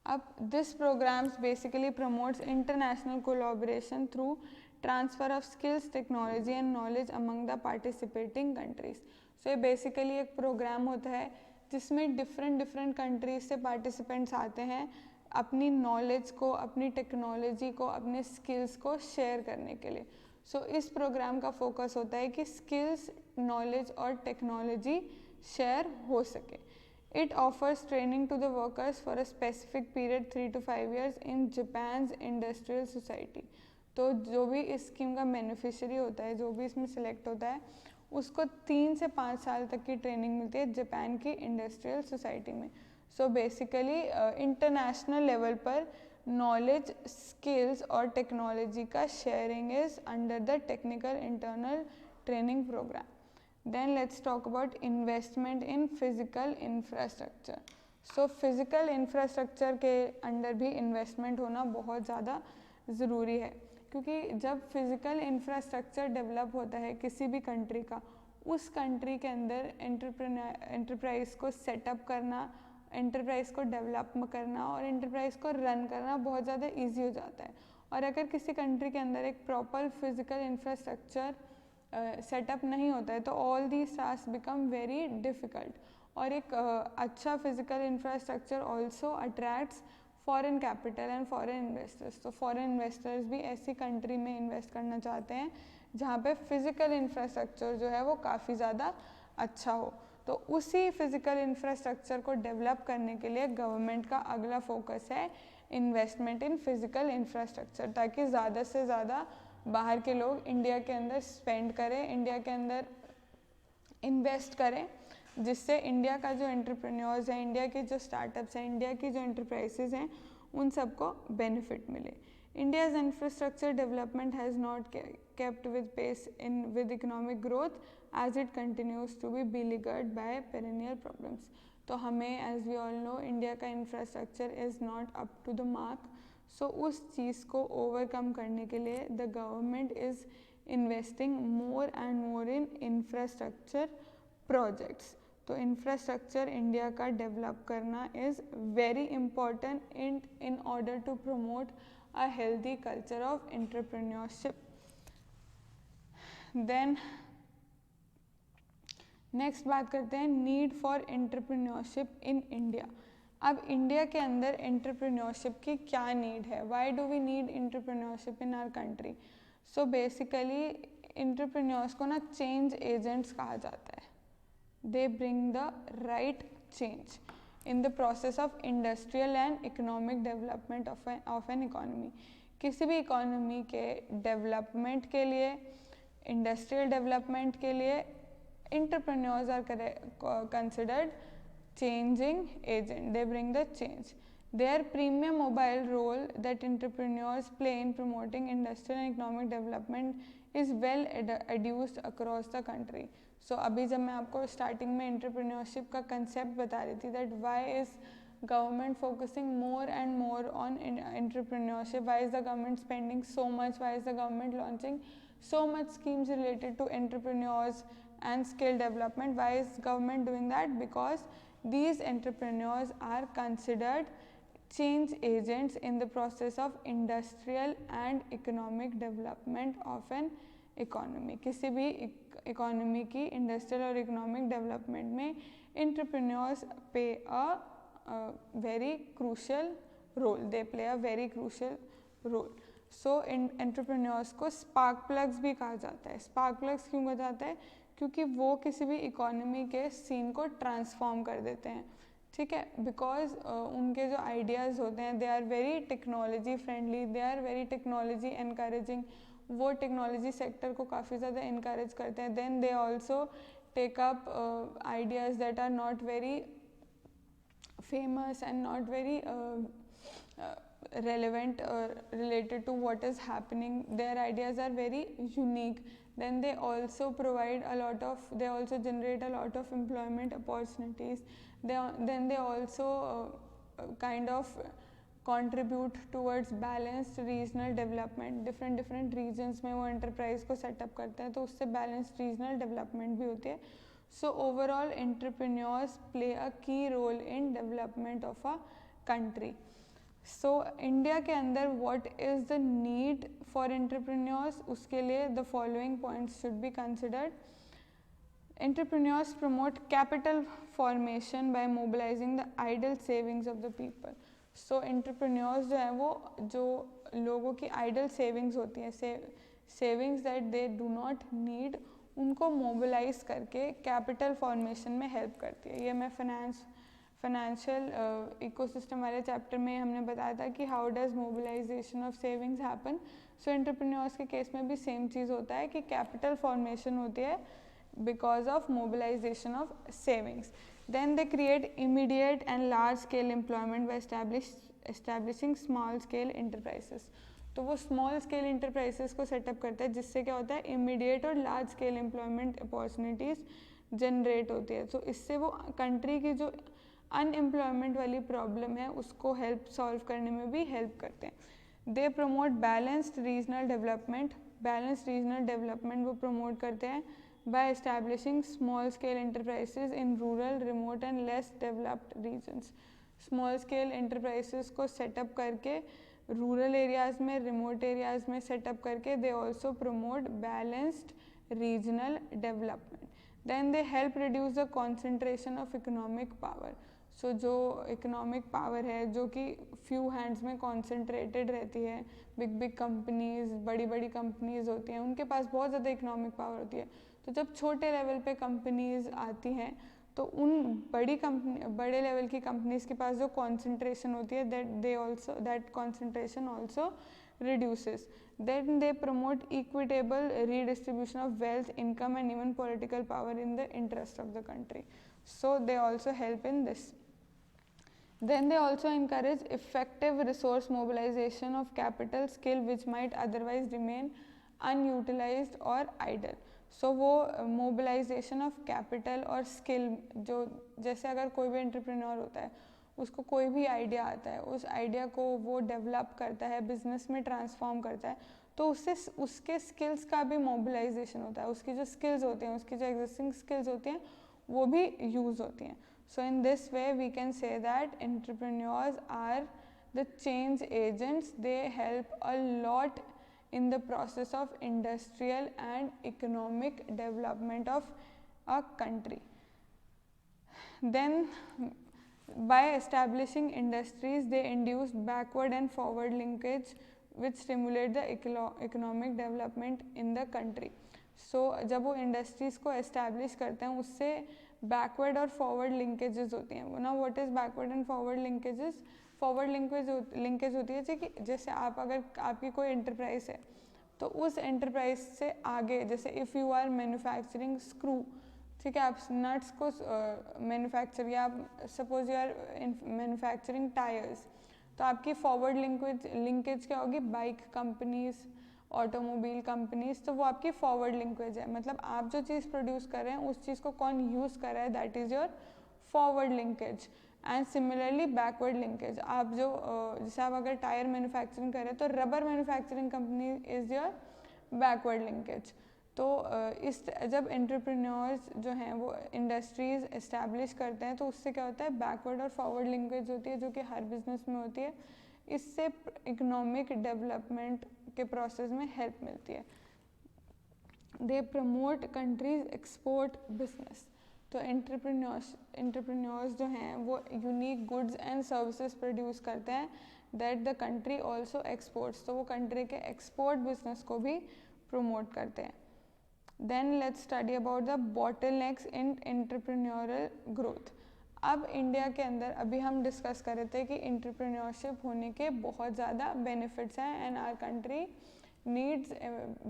अब this programs basically promotes international collaboration through transfer of skills, technology and knowledge among the participating countries. So ये बेसिकली एक प्रोग्राम होता है जिसमें डिफरेंट कंट्रीज से पार्टिसिपेंट्स आते हैं अपनी नॉलेज को, अपनी टेक्नोलॉजी को, अपने स्किल्स को शेयर करने के लिए। सो इस प्रोग्राम का फोकस होता है कि स्किल्स, नॉलेज और टेक्नोलॉजी शेयर हो सके। It offers training to the workers for a specific period 3 to 5 years in Japan's industrial society. तो जो भी इस स्कीम का बेनिफिशियरी होता है, जो भी इसमें सेलेक्ट होता है, उसको 3 से 5 साल तक की ट्रेनिंग मिलती है जापान की इंडस्ट्रियल सोसाइटी में। सो बेसिकली इंटरनेशनल लेवल पर नॉलेज, स्किल्स और टेक्नोलॉजी का sharing is under the technical internal training programme. Then let's talk about investment in physical infrastructure. So physical infrastructure के अंडर भी investment होना बहुत ज़्यादा ज़रूरी है, क्योंकि जब फिजिकल इंफ्रास्ट्रक्चर डेवलप होता है किसी भी कंट्री का, उस कंट्री के अंदर एंटरप्राइज को सेटअप करना, एंटरप्राइज को डेवलप करना और एंटरप्राइज को रन करना बहुत ज़्यादा ईजी हो जाता है। और अगर किसी कंट्री के अंदर एक प्रॉपर फिजिकल इंफ्रास्ट्रक्चर सेटअप नहीं होता है तो all these task become very difficult. और एक अच्छा physical infrastructure also attracts foreign capital and foreign investors. तो फॉरेन इन्वेस्टर्स भी ऐसी कंट्री में इन्वेस्ट करना चाहते हैं जहाँ पे फिजिकल इंफ्रास्ट्रक्चर जो है वो काफ़ी ज़्यादा अच्छा हो। तो उसी फिजिकल इंफ्रास्ट्रक्चर को डेवलप करने के लिए गवर्नमेंट का अगला फोकस है इन्वेस्टमेंट इन फिजिकल इंफ्रास्ट्रक्चर, ताकि ज़्यादा से ज़्यादा बाहर के लोग इंडिया के अंदर स्पेंड करें, इंडिया के अंदर इन्वेस्ट करें, जिससे इंडिया का जो एंटरप्रेन्योर्स हैं, इंडिया के जो स्टार्टअप्स हैं, इंडिया की जो एंटरप्राइजेज हैं, उन सबको बेनिफिट मिले। India's infrastructure development has not kept with pace with economic growth as it continues to be beleaguered by perennial problems. तो हमें as we all know India का infrastructure is not up to the mark. So उस चीज़ को overcome करने के लिए the government is investing more and more in infrastructure projects. तो infrastructure India का develop करना is very important in order to promote a healthy culture of entrepreneurship. Then next बात करते हैं need for entrepreneurship in India. अब India के अंदर entrepreneurship की क्या नीड है, why do we need entrepreneurship in our country. So basically entrepreneurs को ना चेंज एजेंट्स कहा जाता है। They bring the right change in the process of industrial and economic development of an economy. किसी भी इकोनॉमी के development के लिए, इंडस्ट्रियल डेवलपमेंट के लिए entrepreneurs are considered changing agent. They bring the change. Their premium mobile role that entrepreneurs play in promoting industrial and economic development is well adduced across the country. So अभी जब मैं आपको starting में entrepreneurship का concept बता रही थी that why is government focusing more and more on entrepreneurship, why is the government spending so much, why is the government launching so much schemes related to entrepreneurs and skill development, why is government doing that? Because these entrepreneurs are considered change agents in the process of industrial and economic development of an economy. किसी भी economy की industrial और economic development में entrepreneurs पे a very crucial role. They play a very crucial role. So entrepreneurs को spark plugs भी कहा जाता है। स्पार्क प्लग्स क्यों कहा जाता है? क्योंकि वो किसी भी इकोनॉमी के सीन को ट्रांसफॉर्म कर देते हैं, ठीक है, बिकॉज उनके जो आइडियाज़ होते हैं they are very technology friendly, they are very technology encouraging, वो टेक्नोलॉजी सेक्टर को काफ़ी ज़्यादा इनकरेज करते हैं। Then they also take up ideas that are not very famous and not very relevant or related to what is happening. Their ideas are very unique. Then they also provide a lot of, they also generate a lot of employment opportunities. Then they also kind of contribute towards balanced regional development. different regions में वो enterprise को set up करते हैं तो उससे balanced regional development भी होती है. So overall entrepreneurs play a key role in development of a country. So India के अंदर what is the need for entrepreneurs, उसके लिए the following points should be considered. Entrepreneurs promote capital formation by mobilizing the idle savings of the people. So entrepreneurs जो है वो जो लोगों की idle savings होती है, savings that they do not need, उनको मोबिलाइज करके कैपिटल फॉर्मेशन में हेल्प करती है। ये मैं फाइनेंशियल इकोसिस्टम वाले चैप्टर में हमने बताया था कि how does mobilisation of savings happen. So entrepreneurs के केस में भी सेम चीज़ होता है कि कैपिटल फॉर्मेशन होती है because of mobilisation of savings. Then they create immediate and large scale employment by establishing small scale enterprises. तो वो स्मॉल स्केल इंटरप्राइजेस को सेटअप करता है जिससे क्या होता है इमीडिएट और large scale employment opportunities generate होती है। तो इससे वो कंट्री की जो अनएम्प्लॉयमेंट वाली प्रॉब्लम है उसको हेल्प सॉल्व करने में भी हेल्प करते हैं। They promote balanced regional development. Balanced regional development वो प्रमोट करते हैं by establishing small scale enterprises in rural, remote and less developed regions. Small scale enterprises को सेटअप करके रूरल एरियाज़ में, रिमोट एरियाज़ में सेटअप करके they also promote balanced regional development. Then they help reduce the concentration of economic power. So जो economic power है जो कि few hands में कॉन्सेंट्रेटेड रहती है, बिग बिग कंपनीज, बड़ी बड़ी कंपनीज होती हैं, उनके पास बहुत ज़्यादा इकोनॉमिक पावर होती है. तो जब छोटे लेवल पे कंपनीज आती हैं तो उन बड़े लेवल की कंपनीज के पास जो कॉन्सेंट्रेशन होती है that concentration also reduces. Then they promote equitable redistribution of wealth, income and even political power in the interest of the country. So they also help in this. Then they also encourage effective resource mobilization of capital, skill which might otherwise remain unutilized or idle. So वो mobilization of capital और skill, जो जैसे अगर कोई भी entrepreneur होता है उसको कोई भी आइडिया आता है, उस आइडिया को वो डेवलप करता है, बिजनेस में ट्रांसफॉर्म करता है, तो उससे उसके स्किल्स का भी मोबिलाइजेशन होता है. उसकी जो स्किल्स होती हैं, उसकी जो एग्जिस्टिंग स्किल्स होती हैं वो भी यूज़ होती हैं. So in this way we can say that entrepreneurs are the change agents. They help a lot in the process of industrial and economic development of a country. Then by establishing industries they induce backward and forward linkage which stimulate the economic development in the country. So जब वो industries को establish करते हैं उससे backward और forward linkages होती हैं. ना what is backward and forward linkages? Forward linkage होती है कि जैसे आप अगर आपकी कोई एंटरप्राइज है तो उस एंटरप्राइज से आगे, जैसे if you are manufacturing screw, ठीक है, आप नट्स को मैन्युफैक्चर, या आप suppose you are manufacturing tyres, तो आपकी फॉरवर्ड लिंकेज क्या होगी? बाइक कंपनीज, ऑटोमोबाइल कंपनीज, तो वो आपकी फॉरवर्ड लिंकेज है. मतलब आप जो चीज़ प्रोड्यूस कर रहे हैं उस चीज़ को कौन यूज़ कर रहा है, that is your forward linkage. And similarly backward linkage, आप जो जैसे आप अगर टायर मैन्युफैक्चरिंग कर रहे हैं तो rubber manufacturing company is your backward linkage. तो इस जब एंटरप्रेन्योर्स जो हैं वो इंडस्ट्रीज़ इस्टेब्लिश करते हैं तो उससे क्या होता है? बैकवर्ड और फॉरवर्ड लिंकेज होती है जो कि हर बिजनेस में होती है. इससे इकोनॉमिक डेवलपमेंट के प्रोसेस में हेल्प मिलती है. They promote countries export business. तो एंटरप्रेन्योर्स जो हैं वो unique goods and services produce करते हैं that the country also exports. तो वो कंट्री के एक्सपोर्ट बिजनेस को भी प्रमोट करते हैं. Then let's study about the bottlenecks in entrepreneurial growth. अब इंडिया के अंदर अभी हम डिस्कस कर रहे थे कि एंटरप्रेन्योरशिप होने के बहुत ज़्यादा बेनिफिट्स हैं and our country needs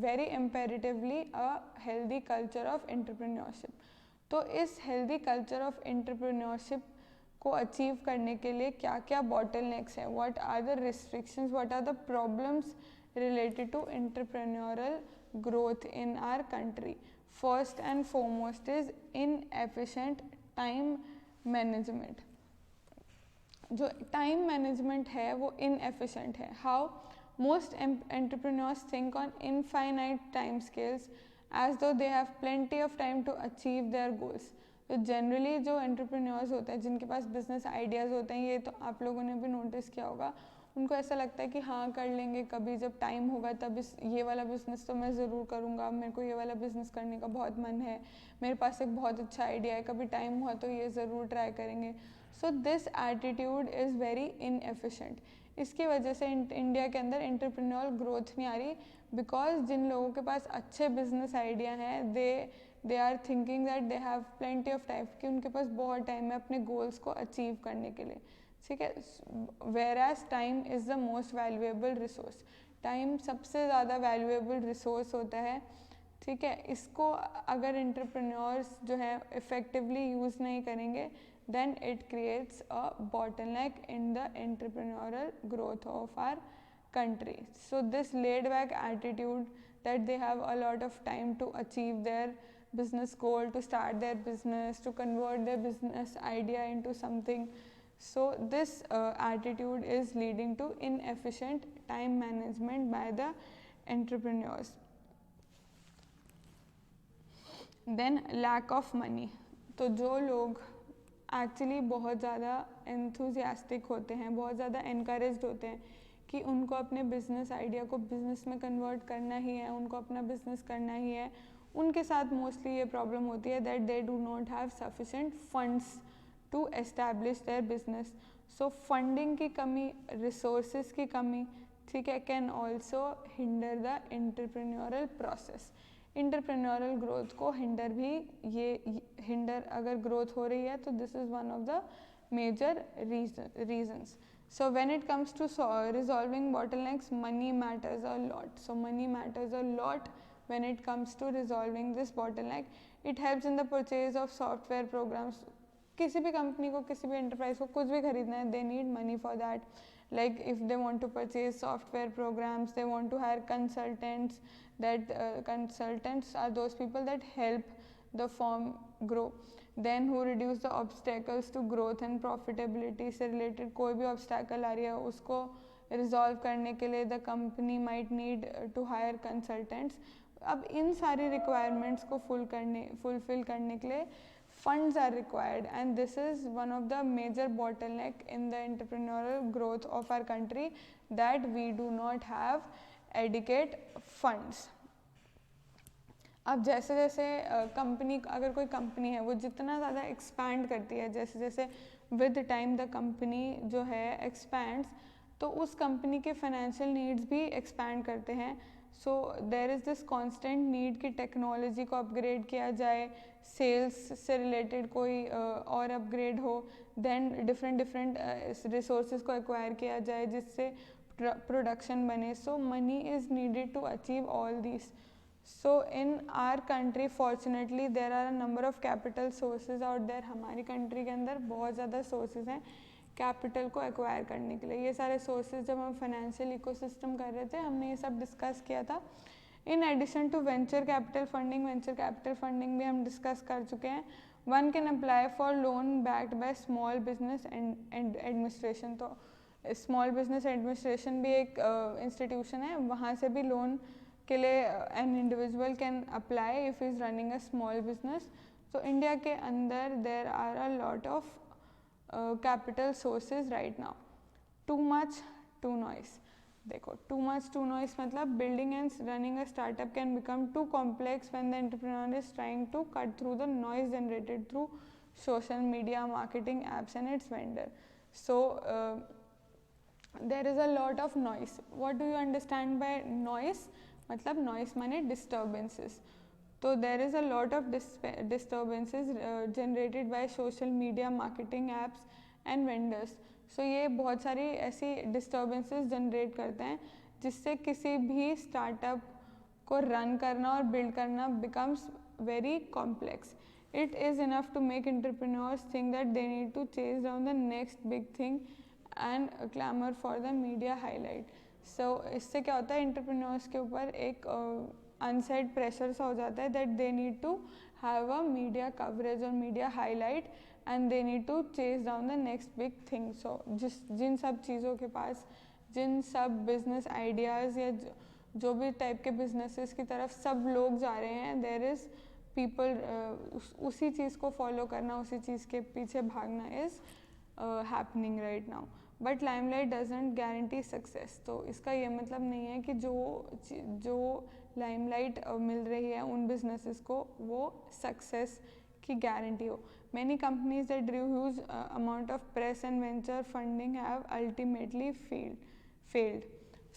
very imperatively a healthy culture of entrepreneurship. तो इस हेल्दी कल्चर ऑफ एंटरप्रेन्योरशिप को अचीव करने के लिए क्या क्या बॉटलनेक्स हैं, what are the restrictions, what are the problems related to entrepreneurial growth in our country. First and foremost is inefficient time management. जो time management है वो inefficient है. How? Most entrepreneurs think on infinite time scales as though they have plenty of time to achieve their goals. तो generally जो entrepreneurs होते हैं जिनके पास business ideas होते हैं, ये तो आप लोगों ने भी नोटिस किया होगा, उनको ऐसा लगता है कि हाँ कर लेंगे, कभी जब टाइम होगा तब ये वाला बिज़नेस तो मैं ज़रूर करूँगा, मेरे को ये वाला बिज़नेस करने का बहुत मन है, मेरे पास एक बहुत अच्छा आइडिया है, कभी टाइम हुआ तो ये ज़रूर ट्राई करेंगे. So this attitude is very inefficient. इसकी वजह से इंडिया के अंदर एंटरप्रेन्योर ग्रोथ नहीं आ रही, बिकॉज जिन लोगों के पास अच्छे बिजनेस आइडिया हैं they are thinking that they have plenty of time, कि उनके पास बहुत टाइम है अपने गोल्स को अचीव करने के लिए. ठीक है, whereas time is the most valuable resource. Time सबसे ज़्यादा वैल्यूएबल रिसोर्स होता है. ठीक है, इसको अगर एंटरप्रेन्योर्स जो है इफ़ेक्टिवली यूज़ नहीं करेंगे then it creates a bottleneck in the entrepreneurial growth of our country. So this laid back attitude that they have a lot of time to achieve their business goal, to start their business, to convert their business idea into something. So this attitude is leading to inefficient time management by the entrepreneurs. Then lack of money, तो जो लोग actually बहुत ज़्यादा enthusiastic होते हैं, बहुत ज़्यादा encouraged होते हैं कि उनको अपने बिजनेस आइडिया को बिजनेस में कन्वर्ट करना ही है, उनको अपना बिजनेस करना ही है, उनके साथ मोस्टली ये प्रॉब्लम होती है that they do not have sufficient funds to establish their business. So funding की कमी, रिसोर्सेज की कमी, ठीक है, can also hinder the entrepreneurial process. Entrepreneurial growth को हिंडर भी, ये हिंडर अगर ग्रोथ हो रही है तो this is one of the major reasons. So when it comes to resolving bottlenecks, money matters a lot. So money matters a lot when it comes to resolving this bottleneck. It helps in the purchase of software programs. किसी भी company को, किसी भी enterprise को कुछ भी खरीदना है, they need money for that. Like if they want to purchase software programs, they want to hire consultants. That consultants are those people that help the firm grow. Then who reduce the obstacles to growth and profitability से related कोई भी obstacle आ रही है उसको resolve करने के लिए the company might need to hire consultants. अब इन सारी requirements को fulfill करने के लिए funds are required, and this is one of the major bottleneck in the entrepreneurial growth of our country, that we do not have adequate funds. अब जैसे जैसे company, अगर कोई कंपनी है वो जितना ज़्यादा एक्सपैंड करती है, जैसे जैसे विद टाइम द कंपनी जो है एक्सपैंड्स, तो उस कंपनी के फाइनेंशियल नीड्स भी एक्सपैंड करते हैं. So there is this constant need कि टेक्नोलॉजी को अपग्रेड किया जाए, सेल्स से रिलेटेड कोई और अपग्रेड हो, देन डिफरेंट रिसोर्सेज को एक्वायर किया जाए जिससे प्रोडक्शन बने. So money is needed to achieve all this. So in our country fortunately there are a number of capital sources out there. हमारी कंट्री के अंदर बहुत ज़्यादा सोर्सेज हैं कैपिटल को एक्वायर करने के लिए. ये सारे सोर्सेज जब हम फाइनेंशियल इकोसिस्टम कर रहे थे हमने ये सब डिस्कस किया था. In addition to venture capital funding भी हम डिस्कस कर चुके हैं. One can apply for loan backed by small business and administration. तो स्मॉल बिजनेस एडमिनिस्ट्रेशन भी एक इंस्टीट्यूशन है, वहाँ से भी लोन के लिए an individual can apply if is running a small business. तो इंडिया के अंदर there are a lot of capital sources right now. Too much to noise, देखो टू मच टू नॉइस मतलब building and running a startup can become too complex when the entrepreneur is trying to cut through the noise generated through social media, marketing apps and its vendor. So there is a lot of noise. What do you understand by noise? मतलब noise माने disturbances. तो there is a lot of disturbances generated by social media, marketing apps and vendors. So ये बहुत सारी ऐसी disturbances generate करते हैं जिससे किसी भी startup को run करना और build करना becomes very complex. It is enough to make entrepreneurs think that they need to chase down the next big thing and clamor for the media highlight. So इससे क्या होता है, एंटरप्रेन्योर्स के ऊपर एक अनसेट प्रेशर सा हो जाता है that they need to have a media coverage और media highlight and they need to chase down the next big thing. So जिन सब चीज़ों के पास, जिन सब बिजनेस आइडियाज़ या जो भी टाइप के बिजनेसेस की तरफ सब लोग जा रहे हैं, देयर इज़ पीपल उसी चीज़ को फॉलो करना, उसी चीज़ के पीछे भागना is happening right now. But limelight doesn't guarantee success. तो इसका ये मतलब नहीं है कि जो लाइमलाइट मिल रही है उन बिजनेसेस को वो सक्सेस की गारंटी हो. Many companies that drew huge amount of press and venture funding have ultimately failed.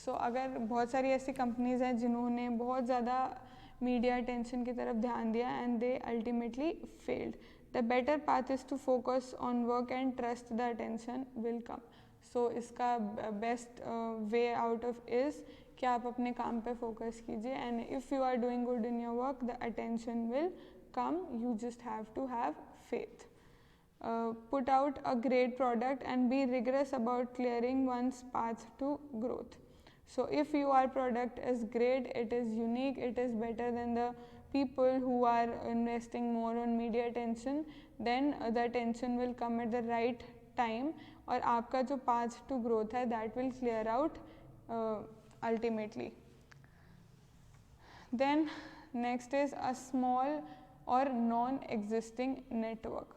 So अगर बहुत सारी ऐसी कंपनीज हैं जिन्होंने बहुत ज़्यादा मीडिया अटेंशन की तरफ ध्यान दिया and they ultimately failed. The better path is to focus on work and trust the attention will come. So इसका best way out of is कि आप अपने काम पे focus कीजिए and if you are doing good in your work, the attention will come. You just have to have faith. Put out a great product and be rigorous about clearing one's path to growth. So if your product is great, it is unique, it is better than the people who are investing more on media attention, then the attention will come at the right time और आपका जो path to growth है that will clear out ultimately. Then next is a small और non existing network.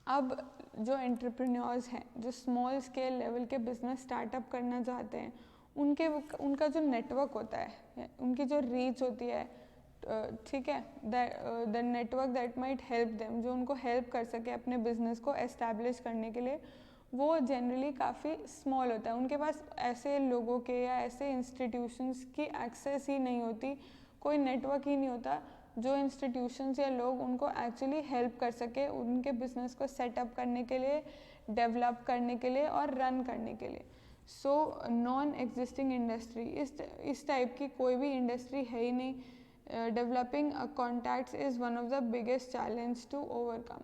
अब जो entrepreneurs हैं, जो small scale level के बिजनेस स्टार्टअप करना चाहते हैं, उनका जो नेटवर्क होता है, उनकी जो रीच होती है, ठीक है, the network that might help them, जो उनको हेल्प कर सके अपने बिजनेस को एस्टैब्लिश करने के लिए, वो जनरली काफ़ी स्मॉल होता है। उनके पास ऐसे लोगों के या ऐसे इंस्टीट्यूशंस की एक्सेस ही नहीं होती, कोई नेटवर्क ही नहीं होता जो इंस्टीट्यूशंस या लोग उनको एक्चुअली हेल्प कर सके उनके बिजनेस को सेटअप करने के लिए, डेवलप करने के लिए और रन करने के लिए। सो नॉन एग्जिस्टिंग इंडस्ट्री, इस टाइप की कोई भी इंडस्ट्री है ही नहीं। Developing contacts is one of the biggest challenge to overcome.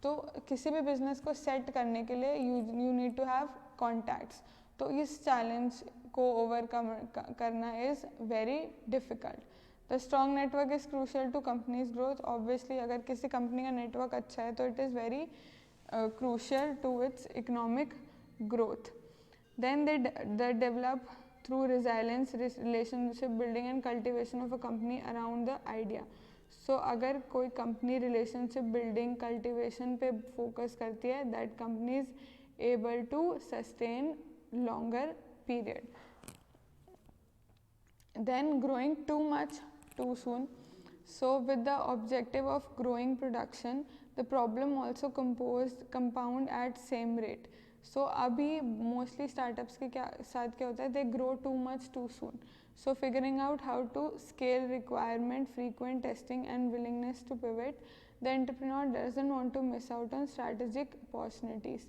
तो किसी भी बिजनेस को सेट करने के लिए you need to have contacts. तो इस चैलेंज को ओवरकम करना is very difficult. The strong network is crucial to company's growth. Obviously अगर किसी कंपनी का नेटवर्क अच्छा है तो it is very crucial to its economic growth. Then they develop through resilience, relationship building and cultivation of a company around the idea. So अगर कोई कंपनी relationship building cultivation पे फोकस करती है, that company is able to sustain longer period. Then growing too much too soon. So with the objective of growing production, the problem also compound at same rate. So अभी mostly startups के साथ क्या होता है, they grow too much too soon. So figuring out how to scale requirement, frequent testing and willingness to pivot, the entrepreneur doesn't want to miss out on strategic opportunities.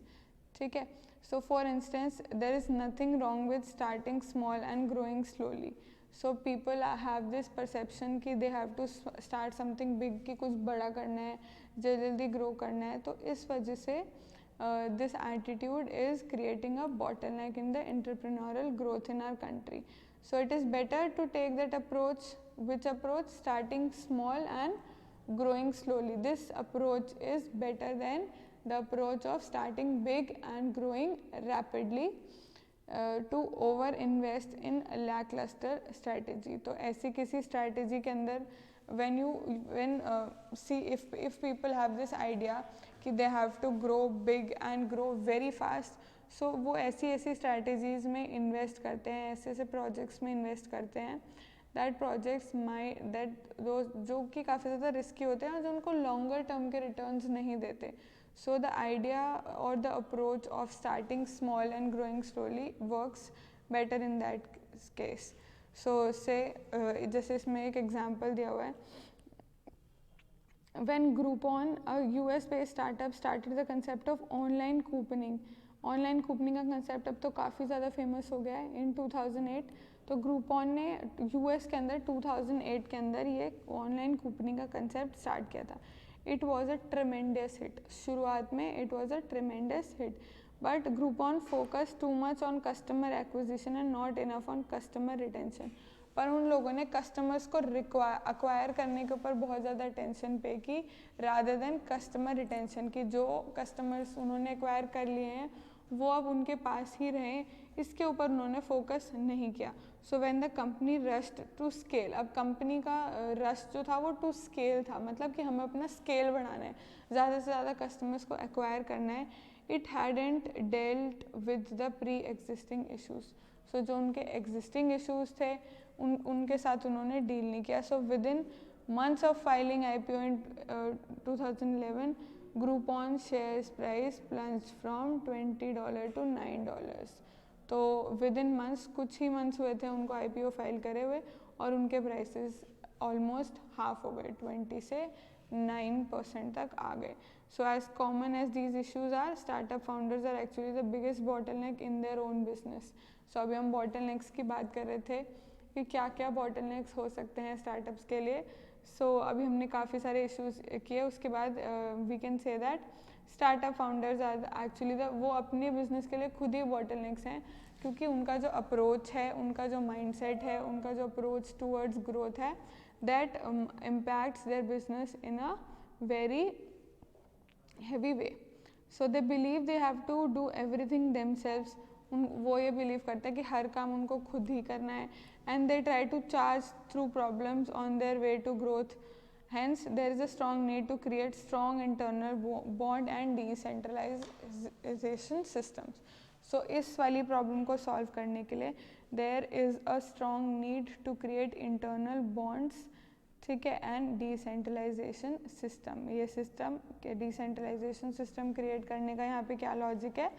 ठीक है. So for instance, there is nothing wrong with starting small and growing slowly. So people have this perception कि they have to start something big, कि कुछ बड़ा करना है, जल्दी grow करना है. तो इस वजह से this attitude is creating a bottleneck in the entrepreneurial growth in our country. So it is better to take that approach. Which approach? Starting small and growing slowly. This approach is better than the approach of starting big and growing rapidly. To over invest in lackluster strategy. तो ऐसी किसी strategy के अंदर see if people have this idea कि they have to grow big and grow very fast, so वो ऐसी strategies में invest करते हैं, ऐसे projects में invest करते हैं, that projects जो कि काफ़ी ज़्यादा risky होते हैं और जो उनको longer term के returns नहीं देते. So the idea or the approach of starting small and growing slowly works better in that case. So say जैसे इसमें एक example दिया हुआ है, when Groupon, a US-based startup, started the concept of online couponing. Online couponing का concept अब तो काफ़ी ज़्यादा फेमस हो गया है इन 2008. तो ग्रूपॉन ने यूएस के अंदर 2008 के अंदर ये ऑनलाइन कूपनिंग का कंसेप्ट स्टार्ट किया था. It was a tremendous hit. शुरुआत में it was a tremendous hit, but Groupon focus too much on customer acquisition and not enough on customer retention. पर उन लोगों ने कस्टमर्स को अक्वायर करने के ऊपर बहुत ज़्यादा अटेंशन पे की रादर देन कस्टमर रिटेंशन की. जो कस्टमर्स उन्होंने एक्वायर कर लिए हैं वो अब उनके पास ही रहें, इसके ऊपर उन्होंने फोकस नहीं किया. So when the company rushed to scale, अब कंपनी का रश जो था वो टू स्केल था, मतलब कि हमें अपना स्केल बढ़ाना है, ज़्यादा से ज़्यादा कस्टमर्स को एक्वायर करना है. It hadn't dealt with the preexisting issues. So जो उनके एग्जिस्टिंग इशूज़ थे उनके साथ उन्होंने डील नहीं किया. So with in months of filing IPO in 2011, Groupon shares price plunged from $20 to $9. तो विद इन मंथ्स, कुछ ही मंथ्स हुए थे उनको IPO फाइल करे हुए और उनके प्राइसेस ऑलमोस्ट हाफ हो गए, 20 से 9% तक आ गए. So as common as these issues are, startup founders are actually the biggest bottleneck in their own business. So अभी हम बॉटलनेक्स की बात कर रहे थे कि क्या क्या बॉटलनेक्स हो सकते हैं स्टार्टअप्स के लिए. सो अभी हमने काफ़ी सारे इश्यूज़ किए. उसके बाद we can say that startup founders are actually वो अपने बिजनेस के लिए खुद ही बॉटलनेक्स हैं, क्योंकि उनका जो अप्रोच है, उनका जो माइंडसेट है, उनका जो अप्रोच टूवर्ड्स ग्रोथ है, that impacts their business in a very heavy way. So they believe they have to do everything themselves. वो ये बिलीव करते हैं कि हर काम उनको खुद ही करना है. And they try to charge through problems on their way to growth, Hence, there is a strong need to create strong internal bond and decentralization systems. So, इस वाली प्रॉब्लम को सॉल्व करने के लिए there is a strong need to create internal bonds, ठीक है, and decentralisation system. ये system के डिसेंट्रलाइजेशन सिस्टम क्रिएट करने का यहाँ पे क्या लॉजिक है?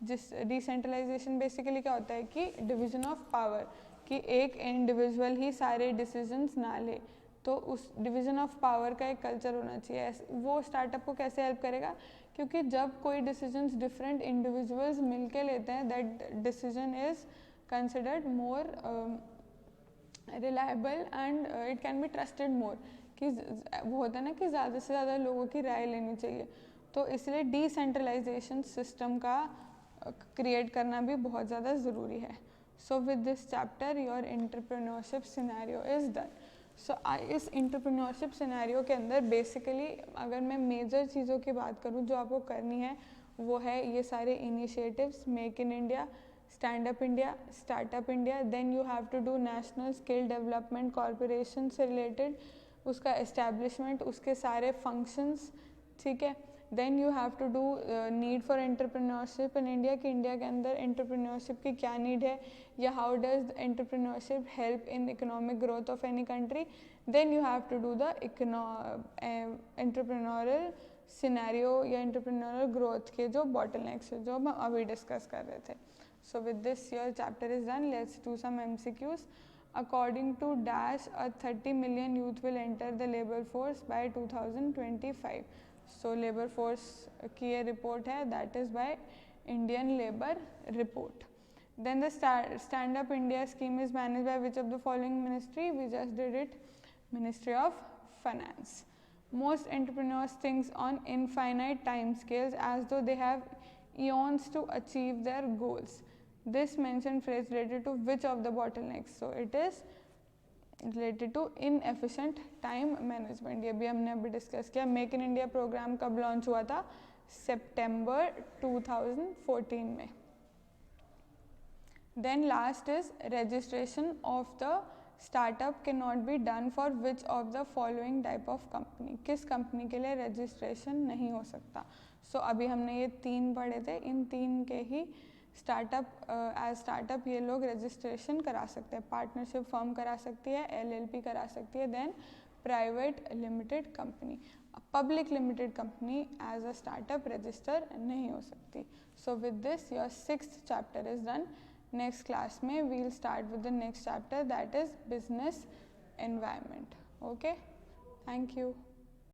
जिस डिसेंट्रलाइजेशन बेसिकली क्या होता है कि डिवीजन ऑफ पावर, कि एक इंडिविजुअल ही सारे डिसीजंस ना ले, तो उस डिवीज़न ऑफ पावर का एक कल्चर होना चाहिए. वो स्टार्टअप को कैसे हेल्प करेगा? क्योंकि जब कोई डिसीजंस डिफरेंट इंडिविजुअल्स मिलके लेते हैं, that decision is considered more reliable and it can be trusted more. कि वो होता है ना कि ज़्यादा से ज़्यादा लोगों की राय लेनी चाहिए, तो इसलिए डिसेंट्रलाइजेशन सिस्टम का क्रिएट करना भी बहुत ज़्यादा ज़रूरी है. So with this chapter your entrepreneurship scenario is done. So इस एंटरप्रेन्योरशिप सिनेरियो के अंदर बेसिकली अगर मैं मेजर चीज़ों की बात करूँ जो आपको करनी है, वो है ये सारे initiatives, make in India, stand up India, startup India. Then you have to do national skill development corporation से रिलेटेड उसका एस्टैब्लिशमेंट, उसके सारे फंक्शंस, ठीक है. Then you have to do need for entrepreneurship in India, कि India के अंदर entrepreneurship की क्या नीड है, या how does entrepreneurship help in economic growth of any country. Then you have to do the entrepreneurial scenario या entrepreneurial growth के जो बॉटलनेक्स है जो हम अभी डिस्कस कर रहे थे. So with this your chapter is done. Let's do some MCQs. According to Dash, a 30 million youth will enter the labor force by 2025. So labor force की ये report है, that is by Indian Labour Report. Then the Stand Up India scheme is managed by which of the following ministry? We just did it, Ministry of Finance. Most entrepreneurs think on infinite time scales as though they have eons to achieve their goals. This mentioned phrase related to which of the bottlenecks? So it is related to inefficient time management. ये भी हमने अभी discuss किया. Make in India programme कब launch हुआ था? सितंबर 2014 में. Then last is registration of the startup cannot be done for which of the following type of company? किस कंपनी के लिए रजिस्ट्रेशन नहीं हो सकता? So अभी हमने ये 3 पढ़े थे, इन 3 के ही स्टार्टअप ये लोग रजिस्ट्रेशन करा सकते हैं. पार्टनरशिप फर्म करा सकती है, LLP करा सकती है, then private limited company. Public limited company as a startup register नहीं हो सकती. So with this your 6th chapter is done. Next class में we will start with the next chapter, that is business environment. Okay, thank you.